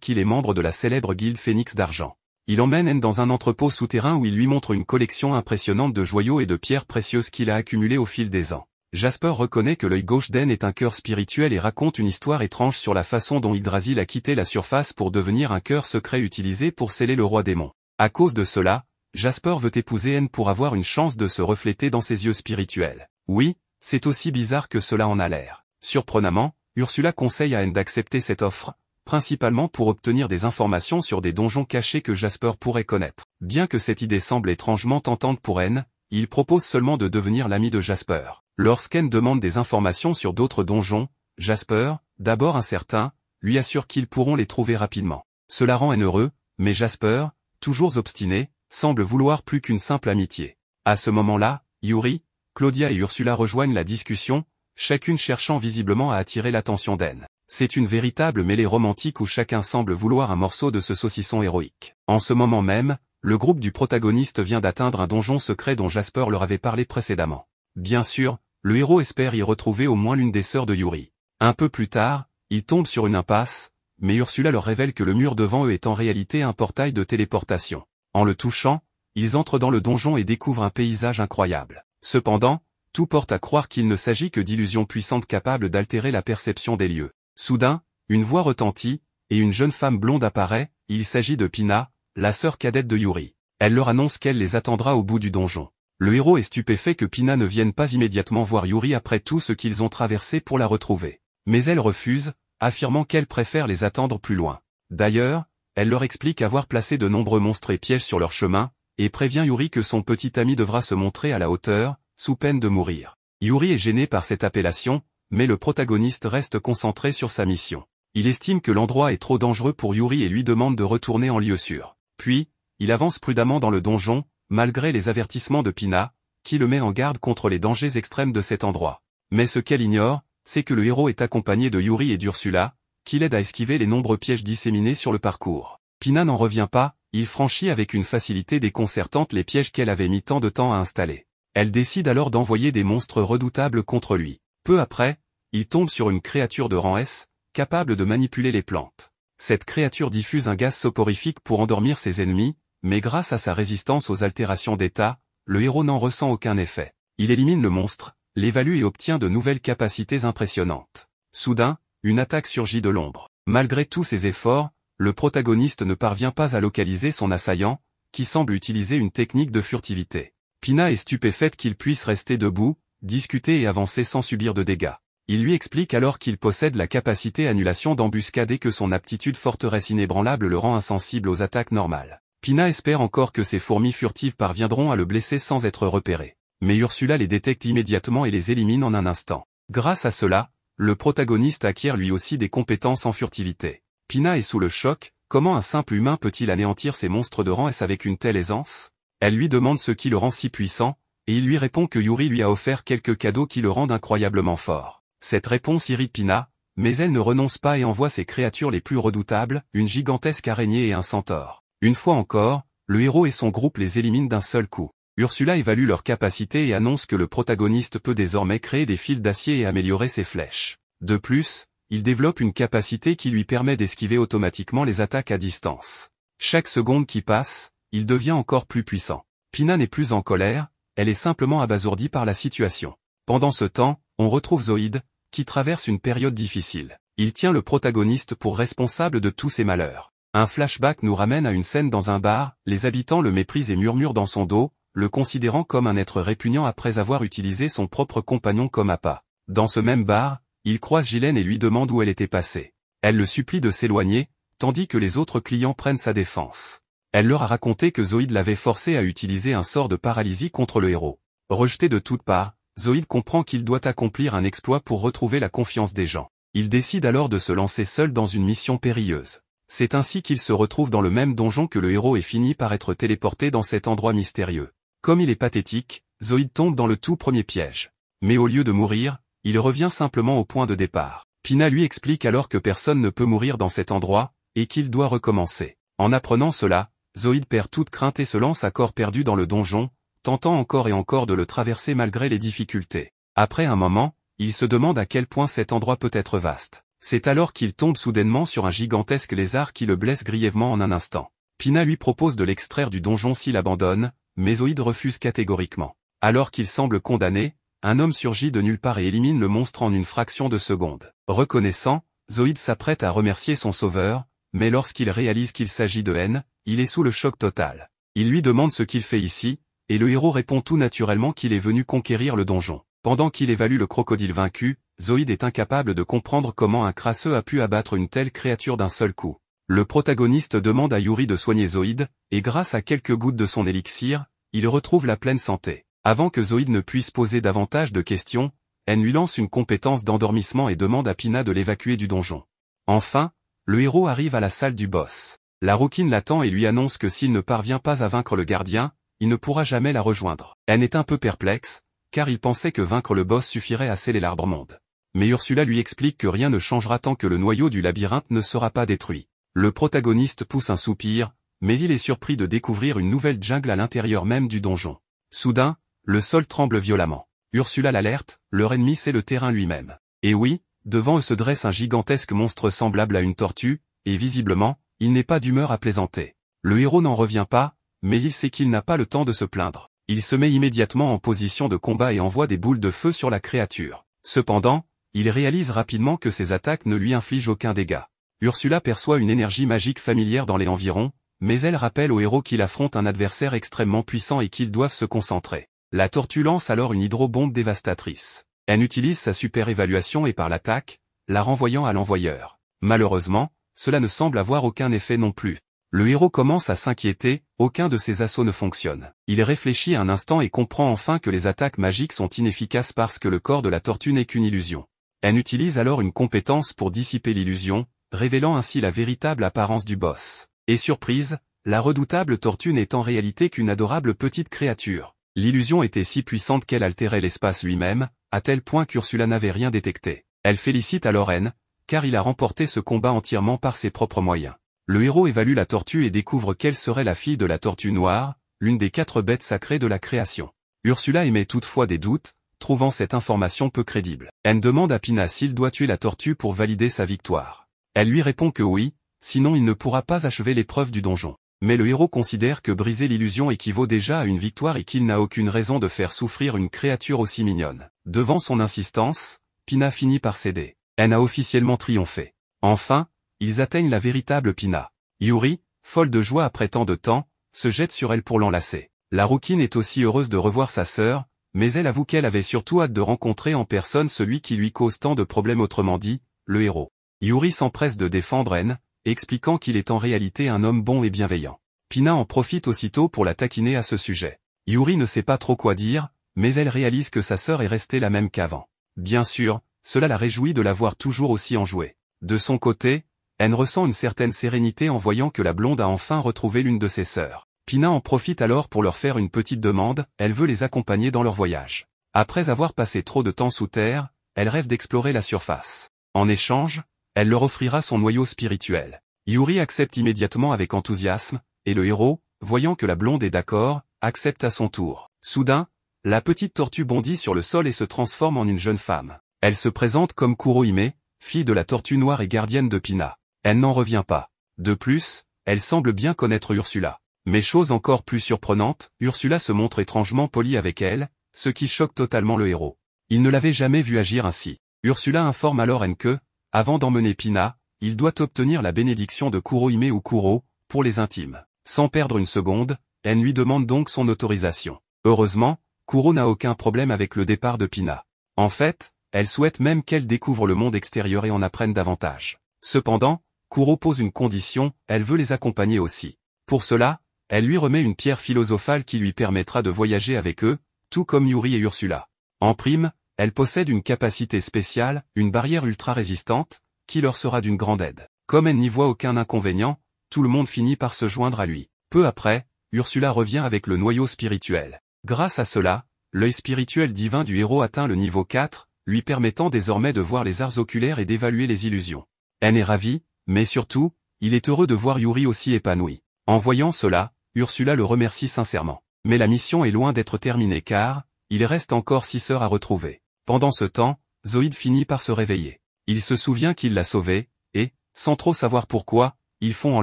S1: qu'il est membre de la célèbre guilde Phénix d'Argent. Il emmène N dans un entrepôt souterrain où il lui montre une collection impressionnante de joyaux et de pierres précieuses qu'il a accumulées au fil des ans. Jasper reconnaît que l'œil gauche d'N est un cœur spirituel et raconte une histoire étrange sur la façon dont Yggdrasil a quitté la surface pour devenir un cœur secret utilisé pour sceller le roi démon. À cause de cela, Jasper veut épouser N pour avoir une chance de se refléter dans ses yeux spirituels. Oui, c'est aussi bizarre que cela en a l'air. Surprenamment, Ursula conseille à N d'accepter cette offre, principalement pour obtenir des informations sur des donjons cachés que Jasper pourrait connaître. Bien que cette idée semble étrangement tentante pour N, il propose seulement de devenir l'ami de Jasper. Lorsqu'N demande des informations sur d'autres donjons, Jasper, d'abord incertain, lui assure qu'ils pourront les trouver rapidement. Cela rend heureux, mais Jasper, toujours obstiné, semble vouloir plus qu'une simple amitié. À ce moment-là, Yuri, Claudia et Ursula rejoignent la discussion, chacune cherchant visiblement à attirer l'attention d'Anne. C'est une véritable mêlée romantique où chacun semble vouloir un morceau de ce saucisson héroïque. En ce moment même, le groupe du protagoniste vient d'atteindre un donjon secret dont Jasper leur avait parlé précédemment. Bien sûr, le héros espère y retrouver au moins l'une des sœurs de Yuri. Un peu plus tard, ils tombent sur une impasse, mais Ursula leur révèle que le mur devant eux est en réalité un portail de téléportation. En le touchant, ils entrent dans le donjon et découvrent un paysage incroyable. Cependant, tout porte à croire qu'il ne s'agit que d'illusions puissantes capables d'altérer la perception des lieux. Soudain, une voix retentit, et une jeune femme blonde apparaît, il s'agit de Pina, la sœur cadette de Yuri. Elle leur annonce qu'elle les attendra au bout du donjon. Le héros est stupéfait que Pina ne vienne pas immédiatement voir Yuri après tout ce qu'ils ont traversé pour la retrouver. Mais elle refuse, affirmant qu'elle préfère les attendre plus loin. D'ailleurs, elle leur explique avoir placé de nombreux monstres et pièges sur leur chemin, et prévient Yuri que son petit ami devra se montrer à la hauteur, sous peine de mourir. Yuri est gêné par cette appellation, mais le protagoniste reste concentré sur sa mission. Il estime que l'endroit est trop dangereux pour Yuri et lui demande de retourner en lieu sûr. Puis, il avance prudemment dans le donjon, malgré les avertissements de Pina, qui le met en garde contre les dangers extrêmes de cet endroit. Mais ce qu'elle ignore, c'est que le héros est accompagné de Yuri et d'Ursula, qui l'aident à esquiver les nombreux pièges disséminés sur le parcours. Pina n'en revient pas, il franchit avec une facilité déconcertante les pièges qu'elle avait mis tant de temps à installer. Elle décide alors d'envoyer des monstres redoutables contre lui. Peu après, il tombe sur une créature de rang S, capable de manipuler les plantes. Cette créature diffuse un gaz soporifique pour endormir ses ennemis, mais grâce à sa résistance aux altérations d'état, le héros n'en ressent aucun effet. Il élimine le monstre, l'évalue et obtient de nouvelles capacités impressionnantes. Soudain, une attaque surgit de l'ombre. Malgré tous ses efforts, le protagoniste ne parvient pas à localiser son assaillant, qui semble utiliser une technique de furtivité. Pina est stupéfaite qu'il puisse rester debout, discuter et avancer sans subir de dégâts. Il lui explique alors qu'il possède la capacité annulation d'embuscade et que son aptitude forteresse inébranlable le rend insensible aux attaques normales. Pina espère encore que ses fourmis furtives parviendront à le blesser sans être repérées. Mais Ursula les détecte immédiatement et les élimine en un instant. Grâce à cela, le protagoniste acquiert lui aussi des compétences en furtivité. Pina est sous le choc, comment un simple humain peut-il anéantir ces monstres de rang S avec une telle aisance? Elle lui demande ce qui le rend si puissant, et il lui répond que Yuri lui a offert quelques cadeaux qui le rendent incroyablement fort. Cette réponse irrite Pina, mais elle ne renonce pas et envoie ses créatures les plus redoutables, une gigantesque araignée et un centaure. Une fois encore, le héros et son groupe les éliminent d'un seul coup. Ursula évalue leur capacité et annonce que le protagoniste peut désormais créer des fils d'acier et améliorer ses flèches. De plus, il développe une capacité qui lui permet d'esquiver automatiquement les attaques à distance. Chaque seconde qui passe, il devient encore plus puissant. Pina n'est plus en colère, elle est simplement abasourdie par la situation. Pendant ce temps, on retrouve Zoïde, qui traverse une période difficile. Il tient le protagoniste pour responsable de tous ses malheurs. Un flashback nous ramène à une scène dans un bar, les habitants le méprisent et murmurent dans son dos, le considérant comme un être répugnant après avoir utilisé son propre compagnon comme appât. Dans ce même bar, il croise Ghislaine et lui demande où elle était passée. Elle le supplie de s'éloigner, tandis que les autres clients prennent sa défense. Elle leur a raconté que Zoïde l'avait forcé à utiliser un sort de paralysie contre le héros. Rejeté de toutes parts, Zoïde comprend qu'il doit accomplir un exploit pour retrouver la confiance des gens. Il décide alors de se lancer seul dans une mission périlleuse. C'est ainsi qu'il se retrouve dans le même donjon que le héros et finit par être téléporté dans cet endroit mystérieux. Comme il est pathétique, Zoïde tombe dans le tout premier piège. Mais au lieu de mourir, il revient simplement au point de départ. Pina lui explique alors que personne ne peut mourir dans cet endroit, et qu'il doit recommencer. En apprenant cela, Zoïde perd toute crainte et se lance à corps perdu dans le donjon, tentant encore et encore de le traverser malgré les difficultés. Après un moment, il se demande à quel point cet endroit peut être vaste. C'est alors qu'il tombe soudainement sur un gigantesque lézard qui le blesse grièvement en un instant. Pina lui propose de l'extraire du donjon s'il abandonne, mais Zoïde refuse catégoriquement. Alors qu'il semble condamné, un homme surgit de nulle part et élimine le monstre en une fraction de seconde. Reconnaissant, Zoïde s'apprête à remercier son sauveur, mais lorsqu'il réalise qu'il s'agit de N, il est sous le choc total. Il lui demande ce qu'il fait ici, et le héros répond tout naturellement qu'il est venu conquérir le donjon. Pendant qu'il évalue le crocodile vaincu, Zoïde est incapable de comprendre comment un crasseux a pu abattre une telle créature d'un seul coup. Le protagoniste demande à Yuri de soigner Zoïde, et grâce à quelques gouttes de son élixir, il retrouve la pleine santé. Avant que Zoïde ne puisse poser davantage de questions, N lui lance une compétence d'endormissement et demande à Pina de l'évacuer du donjon. Enfin, le héros arrive à la salle du boss. La rouquine l'attend et lui annonce que s'il ne parvient pas à vaincre le gardien, il ne pourra jamais la rejoindre. N est un peu perplexe, car il pensait que vaincre le boss suffirait à sceller l'arbre-monde. Mais Ursula lui explique que rien ne changera tant que le noyau du labyrinthe ne sera pas détruit. Le protagoniste pousse un soupir, mais il est surpris de découvrir une nouvelle jungle à l'intérieur même du donjon. Soudain, le sol tremble violemment. Ursula l'alerte, leur ennemi c'est le terrain lui-même. Et oui, devant eux se dresse un gigantesque monstre semblable à une tortue, et visiblement, il n'est pas d'humeur à plaisanter. Le héros n'en revient pas, mais il sait qu'il n'a pas le temps de se plaindre. Il se met immédiatement en position de combat et envoie des boules de feu sur la créature. Cependant, il réalise rapidement que ses attaques ne lui infligent aucun dégât. Ursula perçoit une énergie magique familière dans les environs, mais elle rappelle au héros qu'il affronte un adversaire extrêmement puissant et qu'ils doivent se concentrer. La tortue lance alors une hydrobombe dévastatrice. Elle utilise sa super évaluation et par l'attaque, la renvoyant à l'envoyeur. Malheureusement, cela ne semble avoir aucun effet non plus. Le héros commence à s'inquiéter, aucun de ses assauts ne fonctionne. Il réfléchit un instant et comprend enfin que les attaques magiques sont inefficaces parce que le corps de la tortue n'est qu'une illusion. Elle utilise alors une compétence pour dissiper l'illusion, révélant ainsi la véritable apparence du boss. Et surprise, la redoutable tortue n'est en réalité qu'une adorable petite créature. L'illusion était si puissante qu'elle altérait l'espace lui-même, à tel point qu'Ursula n'avait rien détecté. Elle félicite alors N, car il a remporté ce combat entièrement par ses propres moyens. Le héros évalue la tortue et découvre qu'elle serait la fille de la tortue noire, l'une des 4 bêtes sacrées de la création. Ursula émet toutefois des doutes, trouvant cette information peu crédible. N demande à Pina s'il doit tuer la tortue pour valider sa victoire. Elle lui répond que oui, sinon il ne pourra pas achever l'épreuve du donjon. Mais le héros considère que briser l'illusion équivaut déjà à une victoire et qu'il n'a aucune raison de faire souffrir une créature aussi mignonne. Devant son insistance, Pina finit par céder. N a officiellement triomphé. Enfin, ils atteignent la véritable Pina. Yuri, folle de joie après tant de temps, se jette sur elle pour l'enlacer. La rouquine est aussi heureuse de revoir sa sœur, mais elle avoue qu'elle avait surtout hâte de rencontrer en personne celui qui lui cause tant de problèmes, autrement dit, le héros. Yuri s'empresse de défendre N, expliquant qu'il est en réalité un homme bon et bienveillant. Pina en profite aussitôt pour la taquiner à ce sujet. Yuri ne sait pas trop quoi dire, mais elle réalise que sa sœur est restée la même qu'avant. Bien sûr, cela la réjouit de la voir toujours aussi enjouée. De son côté, N ressent une certaine sérénité en voyant que la blonde a enfin retrouvé l'une de ses sœurs. Pina en profite alors pour leur faire une petite demande, elle veut les accompagner dans leur voyage. Après avoir passé trop de temps sous terre, elle rêve d'explorer la surface. En échange, elle leur offrira son noyau spirituel. Yuri accepte immédiatement avec enthousiasme, et le héros, voyant que la blonde est d'accord, accepte à son tour. Soudain, la petite tortue bondit sur le sol et se transforme en une jeune femme. Elle se présente comme Kurohime, fille de la tortue noire et gardienne de Pina. Elle n'en revient pas. De plus, elle semble bien connaître Ursula. Mais chose encore plus surprenante, Ursula se montre étrangement polie avec elle, ce qui choque totalement le héros. Il ne l'avait jamais vue agir ainsi. Ursula informe alors N que, avant d'emmener Pina, il doit obtenir la bénédiction de Kurohime ou Kuro, pour les intimes. Sans perdre une seconde, N lui demande donc son autorisation. Heureusement, Kuro n'a aucun problème avec le départ de Pina. En fait, elle souhaite même qu'elle découvre le monde extérieur et en apprenne davantage. Cependant, Kuro pose une condition, elle veut les accompagner aussi. Pour cela, elle lui remet une pierre philosophale qui lui permettra de voyager avec eux, tout comme Yuri et Ursula. En prime, elle possède une capacité spéciale, une barrière ultra résistante, qui leur sera d'une grande aide. Comme elle n'y voit aucun inconvénient, tout le monde finit par se joindre à lui. Peu après, Ursula revient avec le noyau spirituel. Grâce à cela, l'œil spirituel divin du héros atteint le niveau 4, lui permettant désormais de voir les arts oculaires et d'évaluer les illusions. N est ravi, mais surtout, il est heureux de voir Yuri aussi épanoui. En voyant cela, Ursula le remercie sincèrement. Mais la mission est loin d'être terminée car, il reste encore 6 sœurs à retrouver. Pendant ce temps, Zoïde finit par se réveiller. Il se souvient qu'il l'a sauvée, et, sans trop savoir pourquoi, il fond en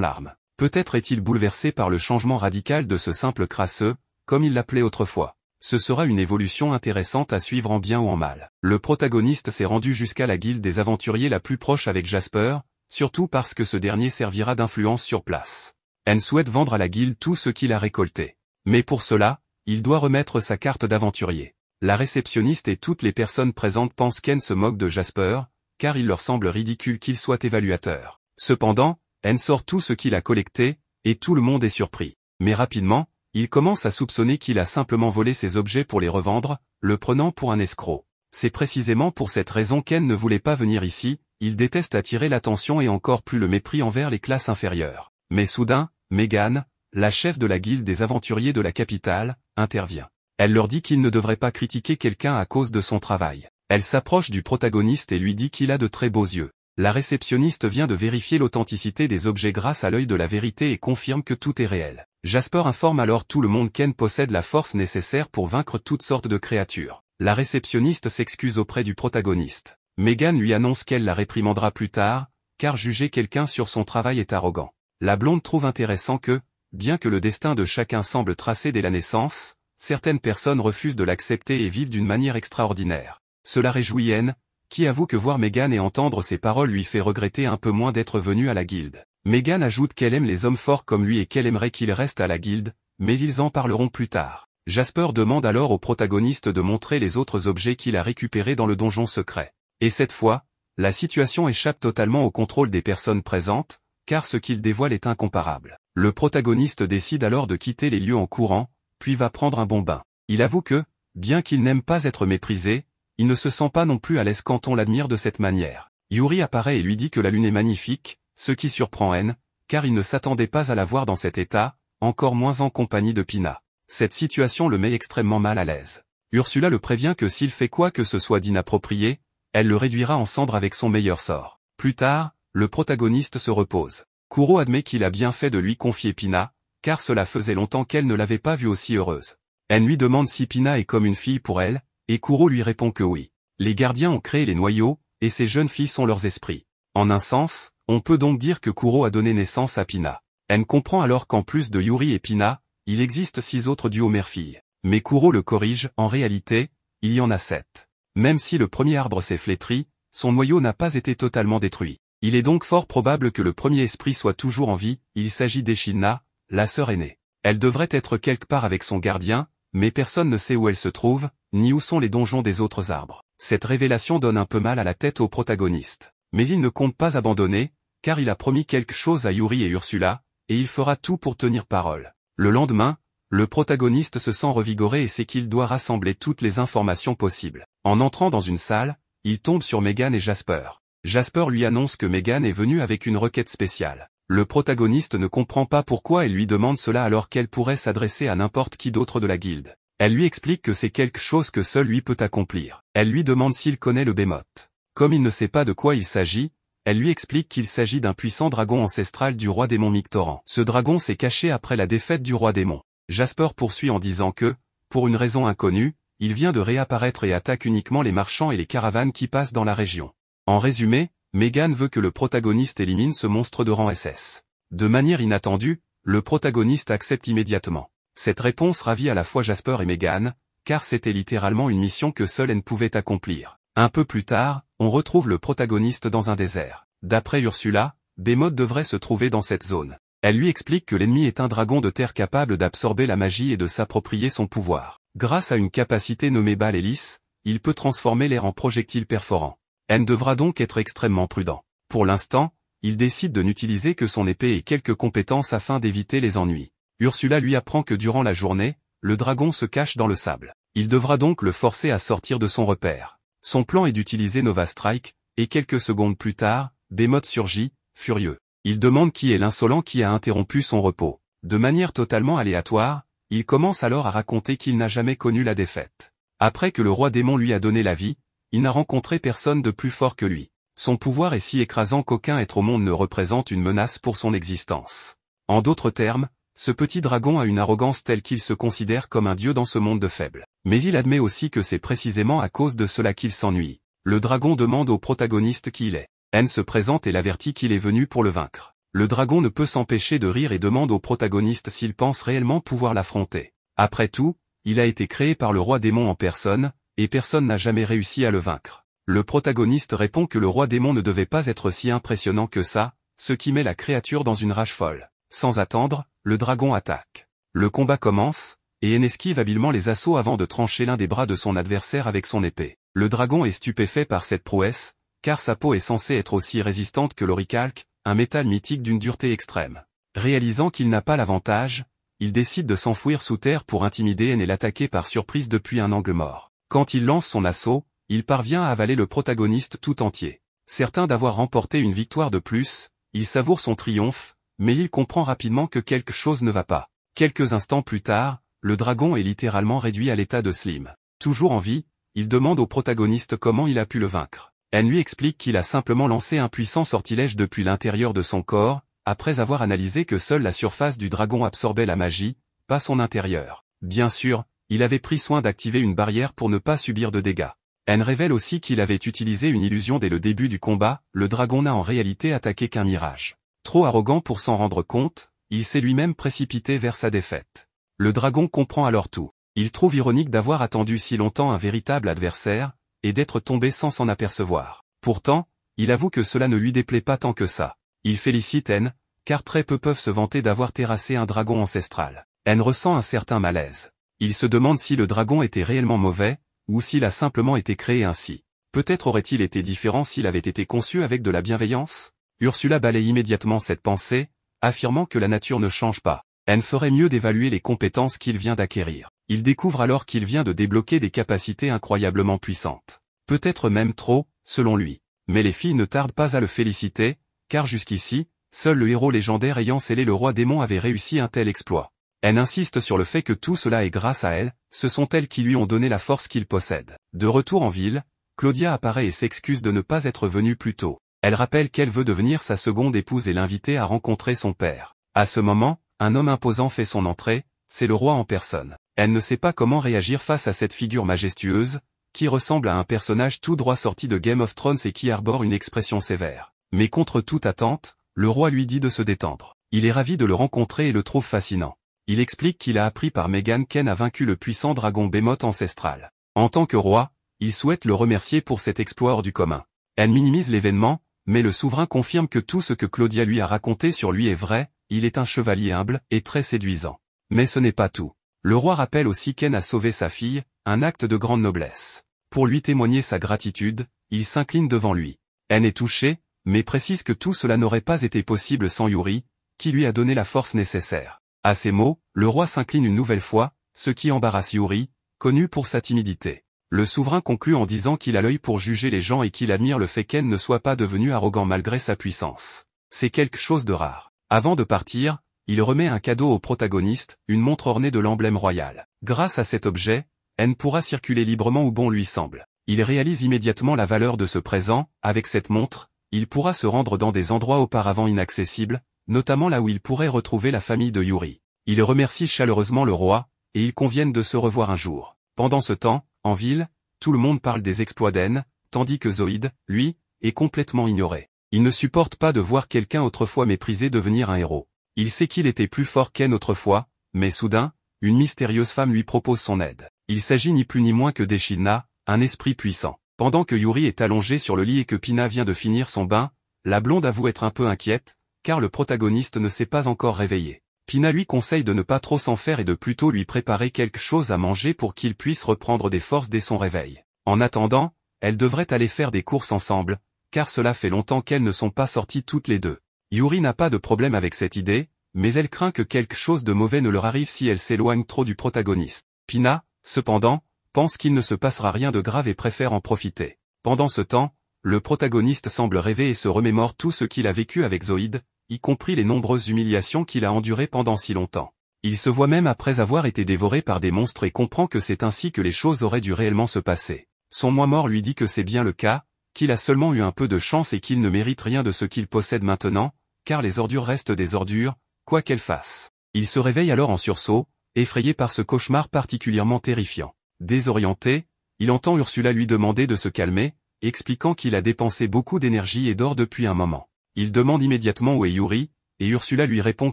S1: larmes. Peut-être est-il bouleversé par le changement radical de ce simple crasseux, comme il l'appelait autrefois. Ce sera une évolution intéressante à suivre en bien ou en mal. Le protagoniste s'est rendu jusqu'à la guilde des aventuriers la plus proche avec Jasper, surtout parce que ce dernier servira d'influence sur place. N souhaite vendre à la guilde tout ce qu'il a récolté. Mais pour cela, il doit remettre sa carte d'aventurier. La réceptionniste et toutes les personnes présentes pensent qu'N se moque de Jasper, car il leur semble ridicule qu'il soit évaluateur. Cependant, N sort tout ce qu'il a collecté, et tout le monde est surpris. Mais rapidement, il commence à soupçonner qu'il a simplement volé ses objets pour les revendre, le prenant pour un escroc. C'est précisément pour cette raison qu'En ne voulait pas venir ici, il déteste attirer l'attention et encore plus le mépris envers les classes inférieures. Mais soudain, Megan, la chef de la guilde des aventuriers de la capitale, intervient. Elle leur dit qu'il ne devrait pas critiquer quelqu'un à cause de son travail. Elle s'approche du protagoniste et lui dit qu'il a de très beaux yeux. La réceptionniste vient de vérifier l'authenticité des objets grâce à l'œil de la vérité et confirme que tout est réel. Jasper informe alors tout le monde qu'En possède la force nécessaire pour vaincre toutes sortes de créatures. La réceptionniste s'excuse auprès du protagoniste. Megan lui annonce qu'elle la réprimandera plus tard, car juger quelqu'un sur son travail est arrogant. La blonde trouve intéressant que, bien que le destin de chacun semble tracé dès la naissance, certaines personnes refusent de l'accepter et vivent d'une manière extraordinaire. Cela réjouit N, qui avoue que voir Megan et entendre ses paroles lui fait regretter un peu moins d'être venue à la guilde. Megan ajoute qu'elle aime les hommes forts comme lui et qu'elle aimerait qu'il reste à la guilde, mais ils en parleront plus tard. Jasper demande alors au protagoniste de montrer les autres objets qu'il a récupérés dans le donjon secret. Et cette fois, la situation échappe totalement au contrôle des personnes présentes, car ce qu'il dévoile est incomparable. Le protagoniste décide alors de quitter les lieux en courant, puis va prendre un bon bain. Il avoue que, bien qu'il n'aime pas être méprisé, il ne se sent pas non plus à l'aise quand on l'admire de cette manière. Yuri apparaît et lui dit que la lune est magnifique, ce qui surprend N, car il ne s'attendait pas à la voir dans cet état, encore moins en compagnie de Pina. Cette situation le met extrêmement mal à l'aise. Ursula le prévient que s'il fait quoi que ce soit d'inapproprié, elle le réduira en cendres avec son meilleur sort. Plus tard, le protagoniste se repose. Kuro admet qu'il a bien fait de lui confier Pina, car cela faisait longtemps qu'elle ne l'avait pas vue aussi heureuse. Elle lui demande si Pina est comme une fille pour elle, et Kuro lui répond que oui. Les gardiens ont créé les noyaux, et ces jeunes filles sont leurs esprits. En un sens, on peut donc dire que Kuro a donné naissance à Pina. Elle comprend alors qu'en plus de Yuri et Pina, il existe 6 autres duos mère-fille. Mais Kuro le corrige, en réalité, il y en a 7. Même si le premier arbre s'est flétri, son noyau n'a pas été totalement détruit. Il est donc fort probable que le premier esprit soit toujours en vie, il s'agit d'Eshina, la sœur aînée. Elle devrait être quelque part avec son gardien, mais personne ne sait où elle se trouve, ni où sont les donjons des autres arbres. Cette révélation donne un peu mal à la tête au protagoniste. Mais il ne compte pas abandonner, car il a promis quelque chose à Yuri et Ursula, et il fera tout pour tenir parole. Le lendemain, le protagoniste se sent revigoré et sait qu'il doit rassembler toutes les informations possibles. En entrant dans une salle, il tombe sur Megan et Jasper. Jasper lui annonce que Megan est venue avec une requête spéciale. Le protagoniste ne comprend pas pourquoi elle lui demande cela alors qu'elle pourrait s'adresser à n'importe qui d'autre de la guilde. Elle lui explique que c'est quelque chose que seul lui peut accomplir. Elle lui demande s'il connaît le Behemoth. Comme il ne sait pas de quoi il s'agit, elle lui explique qu'il s'agit d'un puissant dragon ancestral du roi démon Mictoran. Ce dragon s'est caché après la défaite du roi démon. Jasper poursuit en disant que, pour une raison inconnue, il vient de réapparaître et attaque uniquement les marchands et les caravanes qui passent dans la région. En résumé, Megan veut que le protagoniste élimine ce monstre de rang SS. De manière inattendue, le protagoniste accepte immédiatement. Cette réponse ravit à la fois Jasper et Megan, car c'était littéralement une mission que seule elle pouvait accomplir. Un peu plus tard, on retrouve le protagoniste dans un désert. D'après Ursula, Behemoth devrait se trouver dans cette zone. Elle lui explique que l'ennemi est un dragon de terre capable d'absorber la magie et de s'approprier son pouvoir. Grâce à une capacité nommée balle hélice, il peut transformer l'air en projectile perforant. Elle devra donc être extrêmement prudent. Pour l'instant, il décide de n'utiliser que son épée et quelques compétences afin d'éviter les ennuis. Ursula lui apprend que durant la journée, le dragon se cache dans le sable. Il devra donc le forcer à sortir de son repère. Son plan est d'utiliser Nova Strike, et quelques secondes plus tard, Behemoth surgit, furieux. Il demande qui est l'insolent qui a interrompu son repos. De manière totalement aléatoire, il commence alors à raconter qu'il n'a jamais connu la défaite. Après que le roi démon lui a donné la vie, il n'a rencontré personne de plus fort que lui. Son pouvoir est si écrasant qu'aucun être au monde ne représente une menace pour son existence. En d'autres termes, ce petit dragon a une arrogance telle qu'il se considère comme un dieu dans ce monde de faibles. Mais il admet aussi que c'est précisément à cause de cela qu'il s'ennuie. Le dragon demande au protagoniste qui il est. N se présente et l'avertit qu'il est venu pour le vaincre. Le dragon ne peut s'empêcher de rire et demande au protagoniste s'il pense réellement pouvoir l'affronter. Après tout, il a été créé par le roi démon en personne, et personne n'a jamais réussi à le vaincre. Le protagoniste répond que le roi démon ne devait pas être si impressionnant que ça, ce qui met la créature dans une rage folle. Sans attendre, le dragon attaque. Le combat commence, et N esquive habilement les assauts avant de trancher l'un des bras de son adversaire avec son épée. Le dragon est stupéfait par cette prouesse, car sa peau est censée être aussi résistante que l'oricalque, un métal mythique d'une dureté extrême. Réalisant qu'il n'a pas l'avantage, il décide de s'enfouir sous terre pour intimider N et l'attaquer par surprise depuis un angle mort. Quand il lance son assaut, il parvient à avaler le protagoniste tout entier. Certain d'avoir remporté une victoire de plus, il savoure son triomphe, mais il comprend rapidement que quelque chose ne va pas. Quelques instants plus tard, le dragon est littéralement réduit à l'état de slime. Toujours en vie, il demande au protagoniste comment il a pu le vaincre. N lui explique qu'il a simplement lancé un puissant sortilège depuis l'intérieur de son corps, après avoir analysé que seule la surface du dragon absorbait la magie, pas son intérieur. Bien sûr, il avait pris soin d'activer une barrière pour ne pas subir de dégâts. N révèle aussi qu'il avait utilisé une illusion dès le début du combat, le dragon n'a en réalité attaqué qu'un mirage. Trop arrogant pour s'en rendre compte, il s'est lui-même précipité vers sa défaite. Le dragon comprend alors tout. Il trouve ironique d'avoir attendu si longtemps un véritable adversaire, et d'être tombé sans s'en apercevoir. Pourtant, il avoue que cela ne lui déplaît pas tant que ça. Il félicite N, car très peu peuvent se vanter d'avoir terrassé un dragon ancestral. N ressent un certain malaise. Il se demande si le dragon était réellement mauvais, ou s'il a simplement été créé ainsi. Peut-être aurait-il été différent s'il avait été conçu avec de la bienveillance? Ursula balaye immédiatement cette pensée, affirmant que la nature ne change pas. N ferait mieux d'évaluer les compétences qu'il vient d'acquérir. Il découvre alors qu'il vient de débloquer des capacités incroyablement puissantes. Peut-être même trop, selon lui. Mais les filles ne tardent pas à le féliciter, car jusqu'ici, seul le héros légendaire ayant scellé le roi démon avait réussi un tel exploit. Elle insiste sur le fait que tout cela est grâce à elle, ce sont elles qui lui ont donné la force qu'il possède. De retour en ville, Claudia apparaît et s'excuse de ne pas être venue plus tôt. Elle rappelle qu'elle veut devenir sa seconde épouse et l'inviter à rencontrer son père. À ce moment, un homme imposant fait son entrée, c'est le roi en personne. Elle ne sait pas comment réagir face à cette figure majestueuse, qui ressemble à un personnage tout droit sorti de Game of Thrones et qui arbore une expression sévère. Mais contre toute attente, le roi lui dit de se détendre. Il est ravi de le rencontrer et le trouve fascinant. Il explique qu'il a appris par Megan qu'En a vaincu le puissant dragon Behemoth ancestral. En tant que roi, il souhaite le remercier pour cet exploit hors du commun. Elle minimise l'événement, mais le souverain confirme que tout ce que Claudia lui a raconté sur lui est vrai, il est un chevalier humble et très séduisant. Mais ce n'est pas tout. Le roi rappelle aussi qu'En a sauvé sa fille, un acte de grande noblesse. Pour lui témoigner sa gratitude, il s'incline devant lui. En est touché, mais précise que tout cela n'aurait pas été possible sans Yuri, qui lui a donné la force nécessaire. À ces mots, le roi s'incline une nouvelle fois, ce qui embarrasse Yuri, connu pour sa timidité. Le souverain conclut en disant qu'il a l'œil pour juger les gens et qu'il admire le fait qu'En ne soit pas devenu arrogant malgré sa puissance. C'est quelque chose de rare. Avant de partir, il remet un cadeau au protagoniste, une montre ornée de l'emblème royal. Grâce à cet objet, N pourra circuler librement où bon lui semble. Il réalise immédiatement la valeur de ce présent, avec cette montre, il pourra se rendre dans des endroits auparavant inaccessibles, notamment là où il pourrait retrouver la famille de Yuri. Il remercie chaleureusement le roi, et ils conviennent de se revoir un jour. Pendant ce temps, en ville, tout le monde parle des exploits d'N, tandis que Zoïde, lui, est complètement ignoré. Il ne supporte pas de voir quelqu'un autrefois méprisé devenir un héros. Il sait qu'il était plus fort qu'N autrefois, mais soudain, une mystérieuse femme lui propose son aide. Il s'agit ni plus ni moins que d'Echidna, un esprit puissant. Pendant que Yuri est allongé sur le lit et que Pina vient de finir son bain, la blonde avoue être un peu inquiète, car le protagoniste ne s'est pas encore réveillé. Pina lui conseille de ne pas trop s'en faire et de plutôt lui préparer quelque chose à manger pour qu'il puisse reprendre des forces dès son réveil. En attendant, elles devraient aller faire des courses ensemble, car cela fait longtemps qu'elles ne sont pas sorties toutes les deux. Yuri n'a pas de problème avec cette idée, mais elle craint que quelque chose de mauvais ne leur arrive si elle s'éloigne trop du protagoniste. Pina, cependant, pense qu'il ne se passera rien de grave et préfère en profiter. Pendant ce temps, le protagoniste semble rêver et se remémore tout ce qu'il a vécu avec Zoïde, y compris les nombreuses humiliations qu'il a endurées pendant si longtemps. Il se voit même après avoir été dévoré par des monstres et comprend que c'est ainsi que les choses auraient dû réellement se passer. Son moi mort lui dit que c'est bien le cas, qu'il a seulement eu un peu de chance et qu'il ne mérite rien de ce qu'il possède maintenant, car les ordures restent des ordures, quoi qu'elles fassent. Il se réveille alors en sursaut, effrayé par ce cauchemar particulièrement terrifiant. Désorienté, il entend Ursula lui demander de se calmer, expliquant qu'il a dépensé beaucoup d'énergie et d'or depuis un moment. Il demande immédiatement où est Yuri, et Ursula lui répond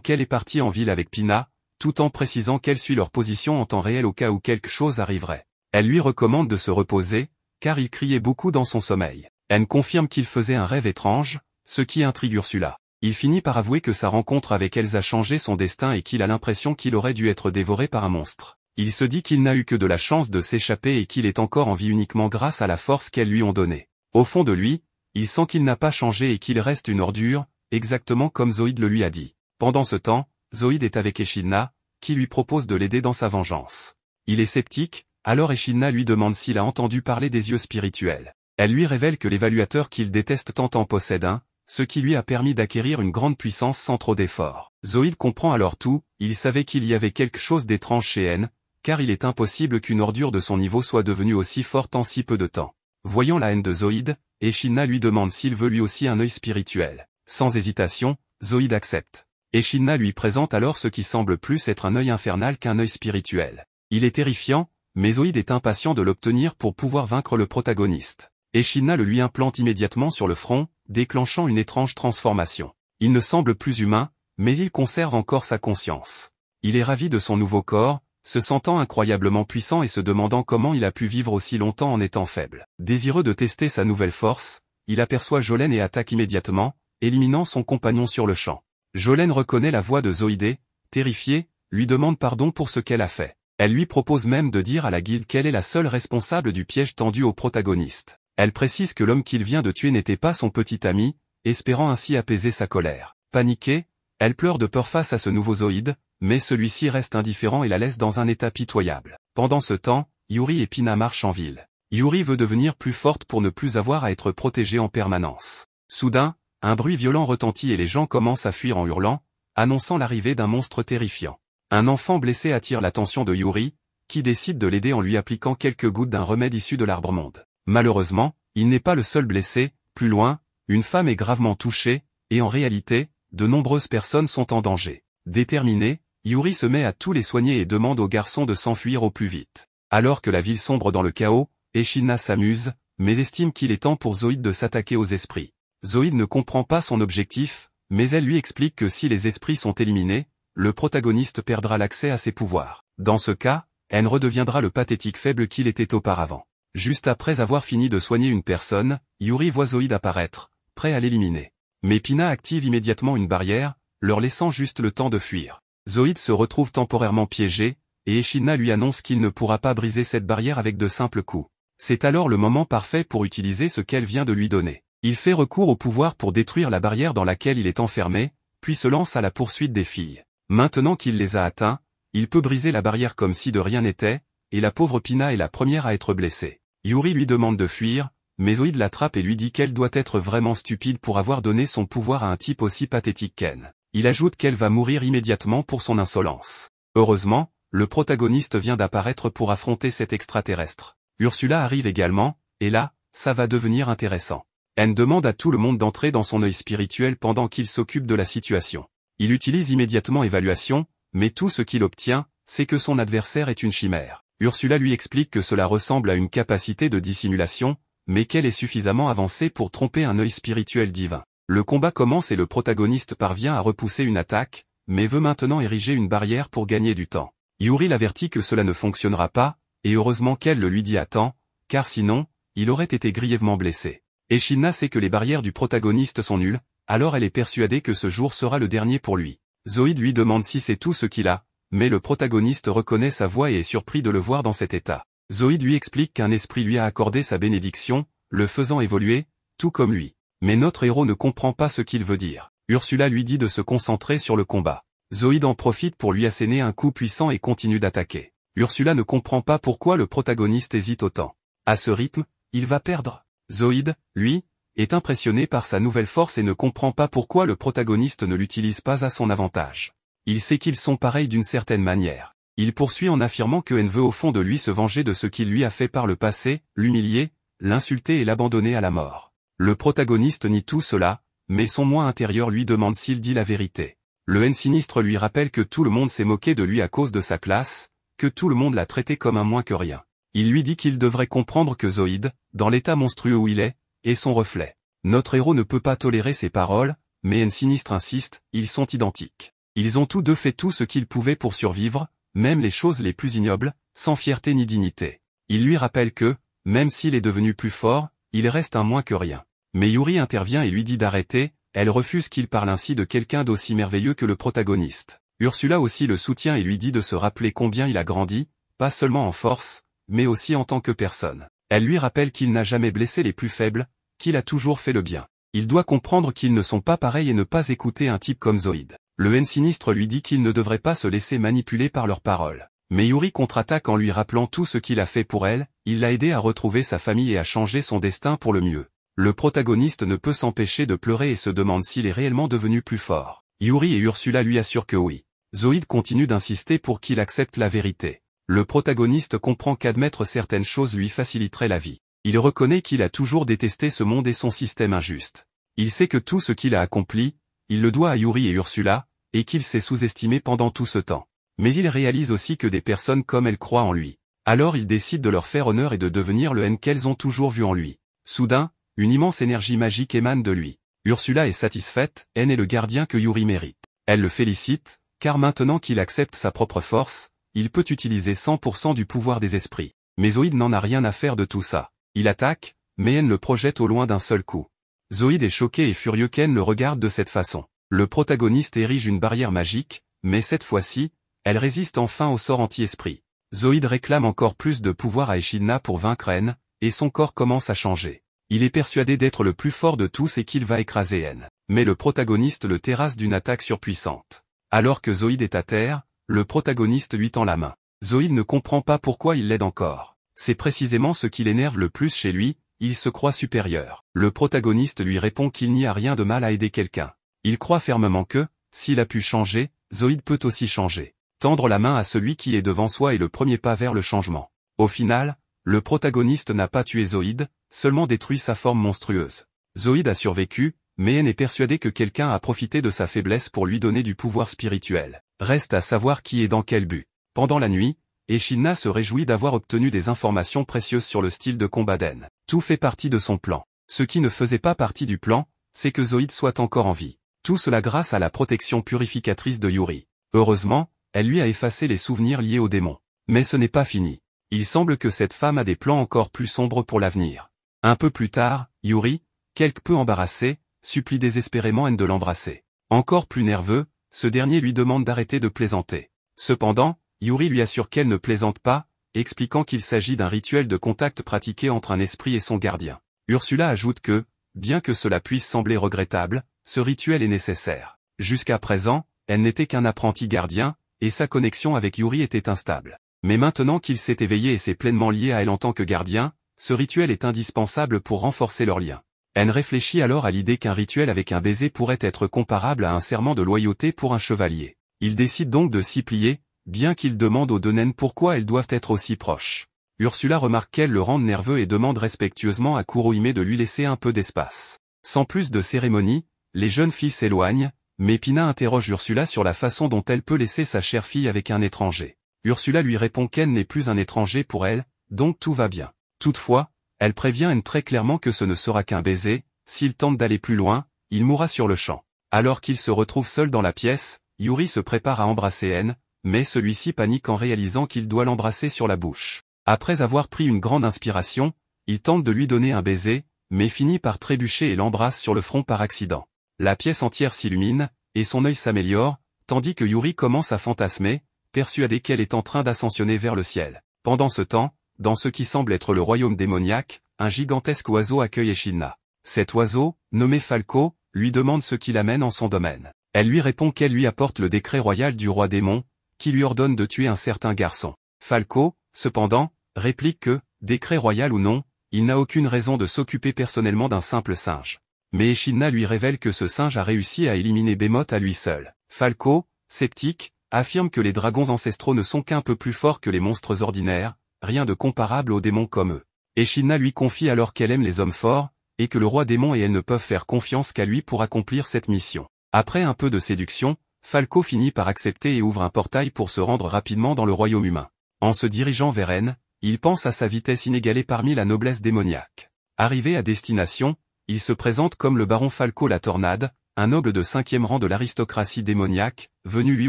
S1: qu'elle est partie en ville avec Pina, tout en précisant qu'elle suit leur position en temps réel au cas où quelque chose arriverait. Elle lui recommande de se reposer, car il criait beaucoup dans son sommeil. Elle confirme qu'il faisait un rêve étrange, ce qui intrigue Ursula. Il finit par avouer que sa rencontre avec Elsa a changé son destin et qu'il a l'impression qu'il aurait dû être dévoré par un monstre. Il se dit qu'il n'a eu que de la chance de s'échapper et qu'il est encore en vie uniquement grâce à la force qu'elles lui ont donnée. Au fond de lui, il sent qu'il n'a pas changé et qu'il reste une ordure, exactement comme Zoïde le lui a dit. Pendant ce temps, Zoïde est avec Echidna, qui lui propose de l'aider dans sa vengeance. Il est sceptique, alors Echidna lui demande s'il a entendu parler des yeux spirituels. Elle lui révèle que l'évaluateur qu'il déteste tant en possède un, ce qui lui a permis d'acquérir une grande puissance sans trop d'efforts. Zoïde comprend alors tout, il savait qu'il y avait quelque chose d'étrange chez N, car il est impossible qu'une ordure de son niveau soit devenue aussi forte en si peu de temps. Voyant la haine de Zoïde, Echidna lui demande s'il veut lui aussi un œil spirituel. Sans hésitation, Zoïde accepte. Echidna lui présente alors ce qui semble plus être un œil infernal qu'un œil spirituel. Il est terrifiant, mais Zoïde est impatient de l'obtenir pour pouvoir vaincre le protagoniste. Echidna le lui implante immédiatement sur le front, déclenchant une étrange transformation. Il ne semble plus humain, mais il conserve encore sa conscience. Il est ravi de son nouveau corps, se sentant incroyablement puissant et se demandant comment il a pu vivre aussi longtemps en étant faible. Désireux de tester sa nouvelle force, il aperçoit Jolene et attaque immédiatement, éliminant son compagnon sur le champ. Jolene reconnaît la voix de Zoïde, terrifiée, lui demande pardon pour ce qu'elle a fait. Elle lui propose même de dire à la guilde qu'elle est la seule responsable du piège tendu au protagoniste. Elle précise que l'homme qu'il vient de tuer n'était pas son petit ami, espérant ainsi apaiser sa colère. Paniquée, elle pleure de peur face à ce nouveau Zoïde, mais celui-ci reste indifférent et la laisse dans un état pitoyable. Pendant ce temps, Yuri et Pina marchent en ville. Yuri veut devenir plus forte pour ne plus avoir à être protégée en permanence. Soudain, un bruit violent retentit et les gens commencent à fuir en hurlant, annonçant l'arrivée d'un monstre terrifiant. Un enfant blessé attire l'attention de Yuri, qui décide de l'aider en lui appliquant quelques gouttes d'un remède issu de l'arbre-monde. Malheureusement, il n'est pas le seul blessé, plus loin, une femme est gravement touchée, et en réalité, de nombreuses personnes sont en danger. Déterminé, Yuri se met à tous les soigner et demande au garçon de s'enfuir au plus vite. Alors que la ville sombre dans le chaos, Echidna s'amuse, mais estime qu'il est temps pour Zoïde de s'attaquer aux esprits. Zoïde ne comprend pas son objectif, mais elle lui explique que si les esprits sont éliminés, le protagoniste perdra l'accès à ses pouvoirs. Dans ce cas, N redeviendra le pathétique faible qu'il était auparavant. Juste après avoir fini de soigner une personne, Yuri voit Zoïde apparaître, prêt à l'éliminer. Mais Pina active immédiatement une barrière, leur laissant juste le temps de fuir. Zoïde se retrouve temporairement piégé, et Echidna lui annonce qu'il ne pourra pas briser cette barrière avec de simples coups. C'est alors le moment parfait pour utiliser ce qu'elle vient de lui donner. Il fait recours au pouvoir pour détruire la barrière dans laquelle il est enfermé, puis se lance à la poursuite des filles. Maintenant qu'il les a atteints, il peut briser la barrière comme si de rien n'était, et la pauvre Pina est la première à être blessée. Yuri lui demande de fuir, mais Zoïde l'attrape et lui dit qu'elle doit être vraiment stupide pour avoir donné son pouvoir à un type aussi pathétique qu'N. Il ajoute qu'elle va mourir immédiatement pour son insolence. Heureusement, le protagoniste vient d'apparaître pour affronter cet extraterrestre. Ursula arrive également, et là, ça va devenir intéressant. N demande à tout le monde d'entrer dans son œil spirituel pendant qu'il s'occupe de la situation. Il utilise immédiatement évaluation, mais tout ce qu'il obtient, c'est que son adversaire est une chimère. Ursula lui explique que cela ressemble à une capacité de dissimulation, mais qu'elle est suffisamment avancée pour tromper un œil spirituel divin. Le combat commence et le protagoniste parvient à repousser une attaque, mais veut maintenant ériger une barrière pour gagner du temps. Yuri l'avertit que cela ne fonctionnera pas, et heureusement qu'elle le lui dit à temps, car sinon, il aurait été grièvement blessé. Echidna sait que les barrières du protagoniste sont nulles, alors elle est persuadée que ce jour sera le dernier pour lui. Zoïde lui demande si c'est tout ce qu'il a, mais le protagoniste reconnaît sa voix et est surpris de le voir dans cet état. Zoïde lui explique qu'un esprit lui a accordé sa bénédiction, le faisant évoluer, tout comme lui. Mais notre héros ne comprend pas ce qu'il veut dire. Ursula lui dit de se concentrer sur le combat. Zoïde en profite pour lui asséner un coup puissant et continue d'attaquer. Ursula ne comprend pas pourquoi le protagoniste hésite autant. À ce rythme, il va perdre. Zoïde, lui, est impressionné par sa nouvelle force et ne comprend pas pourquoi le protagoniste ne l'utilise pas à son avantage. Il sait qu'ils sont pareils d'une certaine manière. Il poursuit en affirmant que N veut au fond de lui se venger de ce qu'il lui a fait par le passé, l'humilier, l'insulter et l'abandonner à la mort. Le protagoniste nie tout cela, mais son moi intérieur lui demande s'il dit la vérité. Le N sinistre lui rappelle que tout le monde s'est moqué de lui à cause de sa classe, que tout le monde l'a traité comme un moins que rien. Il lui dit qu'il devrait comprendre que Zoïde, dans l'état monstrueux où il est son reflet. Notre héros ne peut pas tolérer ces paroles, mais N sinistre insiste, ils sont identiques. Ils ont tous deux fait tout ce qu'ils pouvaient pour survivre, même les choses les plus ignobles, sans fierté ni dignité. Il lui rappelle que, même s'il est devenu plus fort, il reste un moins que rien. Mais Yuri intervient et lui dit d'arrêter, elle refuse qu'il parle ainsi de quelqu'un d'aussi merveilleux que le protagoniste. Ursula aussi le soutient et lui dit de se rappeler combien il a grandi, pas seulement en force, mais aussi en tant que personne. Elle lui rappelle qu'il n'a jamais blessé les plus faibles, qu'il a toujours fait le bien. Il doit comprendre qu'ils ne sont pas pareils et ne pas écouter un type comme Zoïde. Le N sinistre lui dit qu'il ne devrait pas se laisser manipuler par leurs paroles. Mais Yuri contre-attaque en lui rappelant tout ce qu'il a fait pour elle, il l'a aidé à retrouver sa famille et à changer son destin pour le mieux. Le protagoniste ne peut s'empêcher de pleurer et se demande s'il est réellement devenu plus fort. Yuri et Ursula lui assurent que oui. Zoïde continue d'insister pour qu'il accepte la vérité. Le protagoniste comprend qu'admettre certaines choses lui faciliterait la vie. Il reconnaît qu'il a toujours détesté ce monde et son système injuste. Il sait que tout ce qu'il a accompli, il le doit à Yuri et Ursula, et qu'il s'est sous-estimé pendant tout ce temps. Mais il réalise aussi que des personnes comme elle croient en lui. Alors il décide de leur faire honneur et de devenir le N qu'elles ont toujours vu en lui. Soudain, une immense énergie magique émane de lui. Ursula est satisfaite, N est le gardien que Yuri mérite. Elle le félicite, car maintenant qu'il accepte sa propre force, il peut utiliser 100% du pouvoir des esprits. Mais Zoïde n'en a rien à faire de tout ça. Il attaque, mais N le projette au loin d'un seul coup. Zoïde est choqué et furieux qu'N le regarde de cette façon. Le protagoniste érige une barrière magique, mais cette fois-ci, elle résiste enfin au sort anti-esprit. Zoïde réclame encore plus de pouvoir à Echidna pour vaincre N, et son corps commence à changer. Il est persuadé d'être le plus fort de tous et qu'il va écraser N. Mais le protagoniste le terrasse d'une attaque surpuissante. Alors que Zoïde est à terre, le protagoniste lui tend la main. Zoïde ne comprend pas pourquoi il l'aide encore. C'est précisément ce qui l'énerve le plus chez lui, il se croit supérieur. Le protagoniste lui répond qu'il n'y a rien de mal à aider quelqu'un. Il croit fermement que, s'il a pu changer, Zoïde peut aussi changer. Tendre la main à celui qui est devant soi est le premier pas vers le changement. Au final, le protagoniste n'a pas tué Zoïde, seulement détruit sa forme monstrueuse. Zoïde a survécu, mais N est persuadé que quelqu'un a profité de sa faiblesse pour lui donner du pouvoir spirituel. Reste à savoir qui et dans quel but. Pendant la nuit, Echidna se réjouit d'avoir obtenu des informations précieuses sur le style de combat d'N. Tout fait partie de son plan. Ce qui ne faisait pas partie du plan, c'est que Zoïde soit encore en vie. Tout cela grâce à la protection purificatrice de Yuri. Heureusement, elle lui a effacé les souvenirs liés au démon. Mais ce n'est pas fini. Il semble que cette femme a des plans encore plus sombres pour l'avenir. Un peu plus tard, Yuri, quelque peu embarrassé, supplie désespérément N de l'embrasser. Encore plus nerveux, ce dernier lui demande d'arrêter de plaisanter. Cependant, Yuri lui assure qu'elle ne plaisante pas, expliquant qu'il s'agit d'un rituel de contact pratiqué entre un esprit et son gardien. Ursula ajoute que, bien que cela puisse sembler regrettable, ce rituel est nécessaire. Jusqu'à présent, elle n'était qu'un apprenti gardien, et sa connexion avec Yuri était instable. Mais maintenant qu'il s'est éveillé et s'est pleinement lié à elle en tant que gardien, ce rituel est indispensable pour renforcer leur lien. Elle réfléchit alors à l'idée qu'un rituel avec un baiser pourrait être comparable à un serment de loyauté pour un chevalier. Il décide donc de s'y plier, bien qu'il demande aux deux naines pourquoi elles doivent être aussi proches. Ursula remarque qu'elles le rendent nerveux et demande respectueusement à Kurohime de lui laisser un peu d'espace. Sans plus de cérémonie, les jeunes filles s'éloignent, mais Pina interroge Ursula sur la façon dont elle peut laisser sa chère fille avec un étranger. Ursula lui répond qu'N n'est plus un étranger pour elle, donc tout va bien. Toutefois, elle prévient N très clairement que ce ne sera qu'un baiser, s'il tente d'aller plus loin, il mourra sur le champ. Alors qu'il se retrouve seul dans la pièce, Yuri se prépare à embrasser N, mais celui-ci panique en réalisant qu'il doit l'embrasser sur la bouche. Après avoir pris une grande inspiration, il tente de lui donner un baiser, mais finit par trébucher et l'embrasse sur le front par accident. La pièce entière s'illumine, et son œil s'améliore, tandis que Yuri commence à fantasmer, persuadé qu'elle est en train d'ascensionner vers le ciel. Pendant ce temps, dans ce qui semble être le royaume démoniaque, un gigantesque oiseau accueille Echidna. Cet oiseau, nommé Falco, lui demande ce qui l'amène en son domaine. Elle lui répond qu'elle lui apporte le décret royal du roi démon, qui lui ordonne de tuer un certain garçon. Falco, cependant, réplique que, décret royal ou non, il n'a aucune raison de s'occuper personnellement d'un simple singe. Mais Echidna lui révèle que ce singe a réussi à éliminer Behemoth à lui seul. Falco, sceptique, affirme que les dragons ancestraux ne sont qu'un peu plus forts que les monstres ordinaires, rien de comparable aux démons comme eux. Echidna lui confie alors qu'elle aime les hommes forts, et que le roi démon et elle ne peuvent faire confiance qu'à lui pour accomplir cette mission. Après un peu de séduction, Falco finit par accepter et ouvre un portail pour se rendre rapidement dans le royaume humain. En se dirigeant vers N, il pense à sa vitesse inégalée parmi la noblesse démoniaque. Arrivé à destination, il se présente comme le baron Falco la Tornade, un noble de 5e rang de l'aristocratie démoniaque, venu lui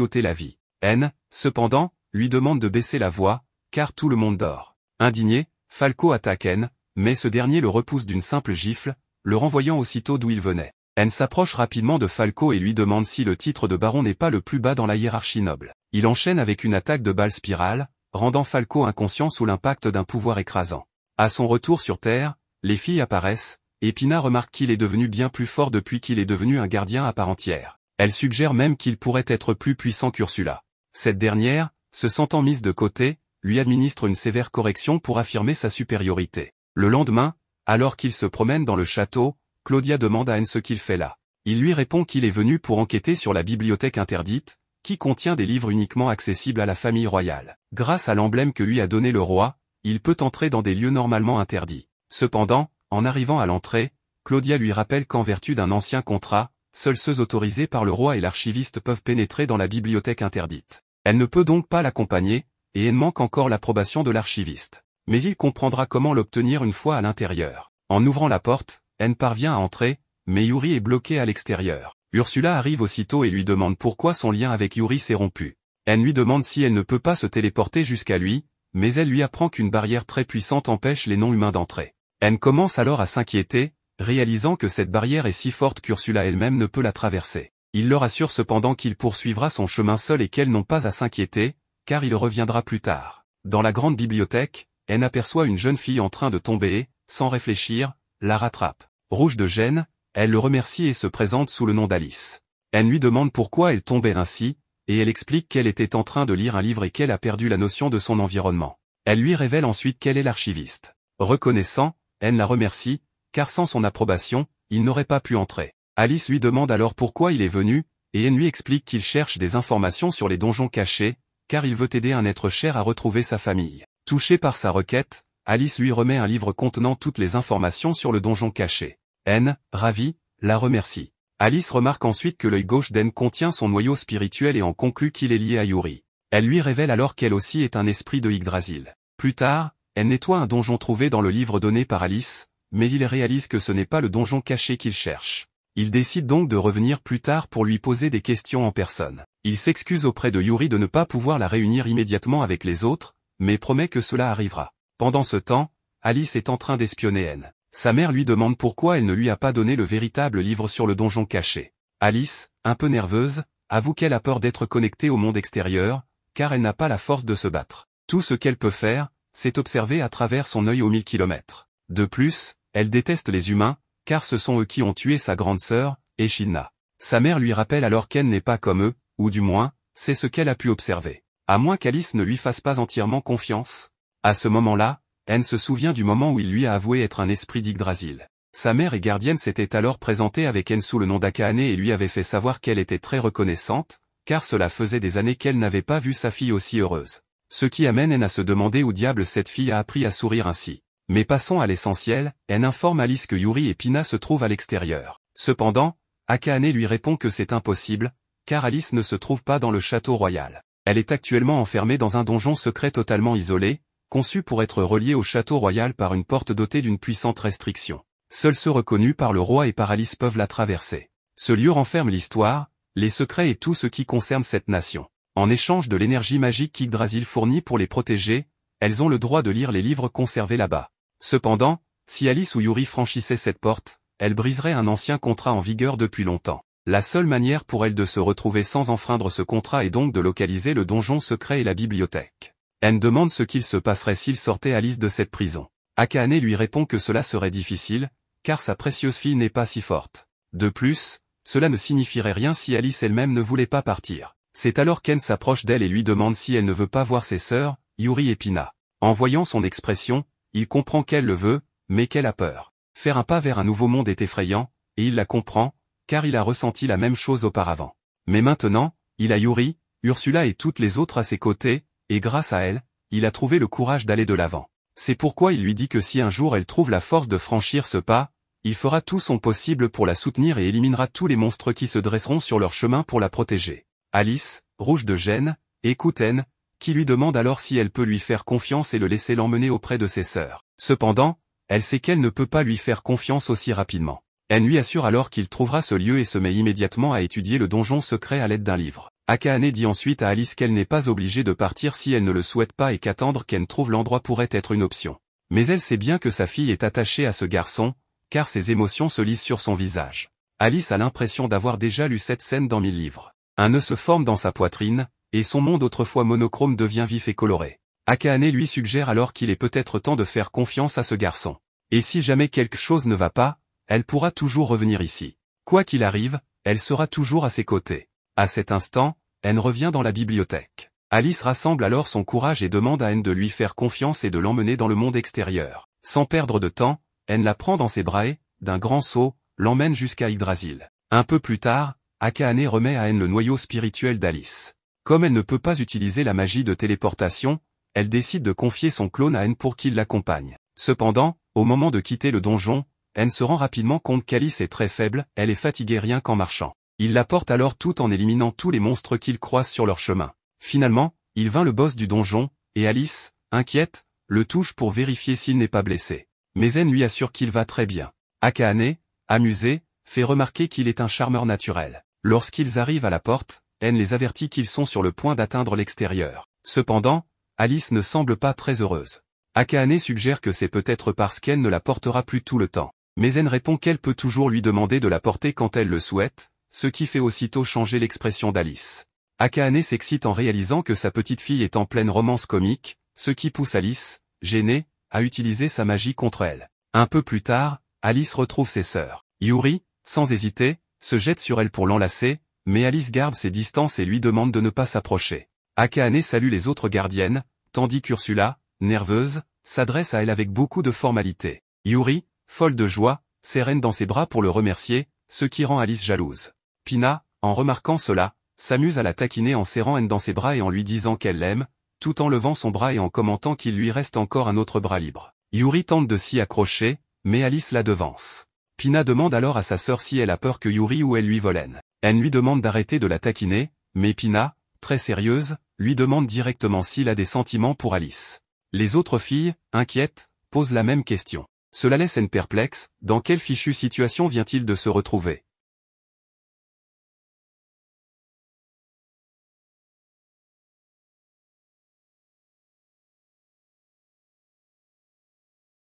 S1: ôter la vie. N, cependant, lui demande de baisser la voix, car tout le monde dort. Indigné, Falco attaque N, mais ce dernier le repousse d'une simple gifle, le renvoyant aussitôt d'où il venait. N s'approche rapidement de Falco et lui demande si le titre de baron n'est pas le plus bas dans la hiérarchie noble. Il enchaîne avec une attaque de balle spirale, rendant Falco inconscient sous l'impact d'un pouvoir écrasant. À son retour sur Terre, les filles apparaissent, et Pina remarque qu'il est devenu bien plus fort depuis qu'il est devenu un gardien à part entière. Elle suggère même qu'il pourrait être plus puissant qu'Ursula. Cette dernière, se sentant mise de côté, lui administre une sévère correction pour affirmer sa supériorité. Le lendemain, alors qu'il se promène dans le château, Claudia demande à N ce qu'il fait là. Il lui répond qu'il est venu pour enquêter sur la bibliothèque interdite, qui contient des livres uniquement accessibles à la famille royale. Grâce à l'emblème que lui a donné le roi, il peut entrer dans des lieux normalement interdits. Cependant, en arrivant à l'entrée, Claudia lui rappelle qu'en vertu d'un ancien contrat, seuls ceux autorisés par le roi et l'archiviste peuvent pénétrer dans la bibliothèque interdite. Elle ne peut donc pas l'accompagner, et elle manque encore l'approbation de l'archiviste. Mais il comprendra comment l'obtenir une fois à l'intérieur. En ouvrant la porte, Anne parvient à entrer, mais Yuri est bloqué à l'extérieur. Ursula arrive aussitôt et lui demande pourquoi son lien avec Yuri s'est rompu. Anne lui demande si elle ne peut pas se téléporter jusqu'à lui, mais elle lui apprend qu'une barrière très puissante empêche les non-humains d'entrer. Anne commence alors à s'inquiéter, réalisant que cette barrière est si forte qu'Ursula elle-même ne peut la traverser. Il leur assure cependant qu'il poursuivra son chemin seul et qu'elles n'ont pas à s'inquiéter, car il reviendra plus tard. Dans la grande bibliothèque, Anne aperçoit une jeune fille en train de tomber et, sans réfléchir, la rattrape. Rouge de gêne, elle le remercie et se présente sous le nom d'Alice. Anne lui demande pourquoi elle tombait ainsi, et elle explique qu'elle était en train de lire un livre et qu'elle a perdu la notion de son environnement. Elle lui révèle ensuite qu'elle est l'archiviste. Reconnaissant, Anne la remercie, car sans son approbation, il n'aurait pas pu entrer. Alice lui demande alors pourquoi il est venu, et Anne lui explique qu'il cherche des informations sur les donjons cachés, car il veut aider un être cher à retrouver sa famille. Touchée par sa requête, Alice lui remet un livre contenant toutes les informations sur le donjon caché. Anne, ravie, la remercie. Alice remarque ensuite que l'œil gauche d'Anne contient son noyau spirituel et en conclut qu'il est lié à Yuri. Elle lui révèle alors qu'elle aussi est un esprit de Yggdrasil. Plus tard, elle nettoie un donjon trouvé dans le livre donné par Alice, mais il réalise que ce n'est pas le donjon caché qu'il cherche. Il décide donc de revenir plus tard pour lui poser des questions en personne. Il s'excuse auprès de Yuri de ne pas pouvoir la réunir immédiatement avec les autres, mais promet que cela arrivera. Pendant ce temps, Alice est en train d'espionner Anne. Sa mère lui demande pourquoi elle ne lui a pas donné le véritable livre sur le donjon caché. Alice, un peu nerveuse, avoue qu'elle a peur d'être connectée au monde extérieur, car elle n'a pas la force de se battre. Tout ce qu'elle peut faire, c'est observer à travers son œil aux 1000 kilomètres. De plus, elle déteste les humains, car ce sont eux qui ont tué sa grande sœur, Echidna. Sa mère lui rappelle alors qu'Anne n'est pas comme eux, ou du moins, c'est ce qu'elle a pu observer. À moins qu'Alice ne lui fasse pas entièrement confiance. À ce moment-là, Anne se souvient du moment où il lui a avoué être un esprit d'Yggdrasil. Sa mère et gardienne s'étaient alors présentée avec Anne sous le nom d'Akaane et lui avait fait savoir qu'elle était très reconnaissante, car cela faisait des années qu'elle n'avait pas vu sa fille aussi heureuse. Ce qui amène Anne à se demander où diable cette fille a appris à sourire ainsi. Mais passons à l'essentiel, Anne informe Alice que Yuri et Pina se trouvent à l'extérieur. Cependant, Akaane lui répond que c'est impossible, car Alice ne se trouve pas dans le château royal. Elle est actuellement enfermée dans un donjon secret totalement isolé, conçu pour être relié au château royal par une porte dotée d'une puissante restriction. Seuls ceux reconnus par le roi et par Alice peuvent la traverser. Ce lieu renferme l'histoire, les secrets et tout ce qui concerne cette nation. En échange de l'énergie magique qu'Yggdrasil fournit pour les protéger, elles ont le droit de lire les livres conservés là-bas. Cependant, si Alice ou Yuri franchissaient cette porte, elle briserait un ancien contrat en vigueur depuis longtemps. La seule manière pour elle de se retrouver sans enfreindre ce contrat est donc de localiser le donjon secret et la bibliothèque. Anne demande ce qu'il se passerait s'il sortait Alice de cette prison. Akaane lui répond que cela serait difficile, car sa précieuse fille n'est pas si forte. De plus, cela ne signifierait rien si Alice elle-même ne voulait pas partir. C'est alors qu'Anne s'approche d'elle et lui demande si elle ne veut pas voir ses sœurs, Yuri et Pina. En voyant son expression, il comprend qu'elle le veut, mais qu'elle a peur. Faire un pas vers un nouveau monde est effrayant, et il la comprend, car il a ressenti la même chose auparavant. Mais maintenant, il a Yuri, Ursula et toutes les autres à ses côtés, et grâce à elle, il a trouvé le courage d'aller de l'avant. C'est pourquoi il lui dit que si un jour elle trouve la force de franchir ce pas, il fera tout son possible pour la soutenir et éliminera tous les monstres qui se dresseront sur leur chemin pour la protéger. Alice, rouge de gêne, écoute Anne, qui lui demande alors si elle peut lui faire confiance et le laisser l'emmener auprès de ses sœurs. Cependant, elle sait qu'elle ne peut pas lui faire confiance aussi rapidement. Anne lui assure alors qu'il trouvera ce lieu et se met immédiatement à étudier le donjon secret à l'aide d'un livre. Akaane dit ensuite à Alice qu'elle n'est pas obligée de partir si elle ne le souhaite pas et qu'attendre qu'Anne trouve l'endroit pourrait être une option. Mais elle sait bien que sa fille est attachée à ce garçon, car ses émotions se lisent sur son visage. Alice a l'impression d'avoir déjà lu cette scène dans 1000 livres. Un nœud se forme dans sa poitrine, et son monde autrefois monochrome devient vif et coloré. Akaane lui suggère alors qu'il est peut-être temps de faire confiance à ce garçon. Et si jamais quelque chose ne va pas, elle pourra toujours revenir ici. Quoi qu'il arrive, elle sera toujours à ses côtés. À cet instant, Anne revient dans la bibliothèque. Alice rassemble alors son courage et demande à Anne de lui faire confiance et de l'emmener dans le monde extérieur. Sans perdre de temps, Anne la prend dans ses bras et, d'un grand saut, l'emmène jusqu'à Yggdrasil. Un peu plus tard, Akaane remet à Anne le noyau spirituel d'Alice. Comme elle ne peut pas utiliser la magie de téléportation, elle décide de confier son clone à Anne pour qu'il l'accompagne. Cependant, au moment de quitter le donjon, Anne se rend rapidement compte qu'Alice est très faible, elle est fatiguée rien qu'en marchant. Il la porte alors tout en éliminant tous les monstres qu'il croise sur leur chemin. Finalement, il vainc le boss du donjon, et Alice, inquiète, le touche pour vérifier s'il n'est pas blessé. Mais Anne lui assure qu'il va très bien. Akaane, amusé, fait remarquer qu'il est un charmeur naturel. Lorsqu'ils arrivent à la porte, Anne les avertit qu'ils sont sur le point d'atteindre l'extérieur. Cependant, Alice ne semble pas très heureuse. Akaane suggère que c'est peut-être parce qu'Anne ne la portera plus tout le temps. Mais Anne répond qu'elle peut toujours lui demander de la porter quand elle le souhaite, ce qui fait aussitôt changer l'expression d'Alice. Akaane s'excite en réalisant que sa petite fille est en pleine romance comique, ce qui pousse Alice, gênée, à utiliser sa magie contre elle. Un peu plus tard, Alice retrouve ses sœurs. Yuri, sans hésiter, se jette sur elle pour l'enlacer, mais Alice garde ses distances et lui demande de ne pas s'approcher. Akaane salue les autres gardiennes, tandis qu'Ursula, nerveuse, s'adresse à elle avec beaucoup de formalité. Yuri, folle de joie, serre Anne dans ses bras pour le remercier, ce qui rend Alice jalouse. Pina, en remarquant cela, s'amuse à la taquiner en serrant Anne dans ses bras et en lui disant qu'elle l'aime, tout en levant son bras et en commentant qu'il lui reste encore un autre bras libre. Yuri tente de s'y accrocher, mais Alice la devance. Pina demande alors à sa sœur si elle a peur que Yuri ou elle lui vole Anne. Anne lui demande d'arrêter de la taquiner, mais Pina, très sérieuse, lui demande directement s'il a des sentiments pour Alice. Les autres filles, inquiètes, posent la même question. Cela laisse Anne perplexe, dans quelle fichue situation vient-il de se retrouver?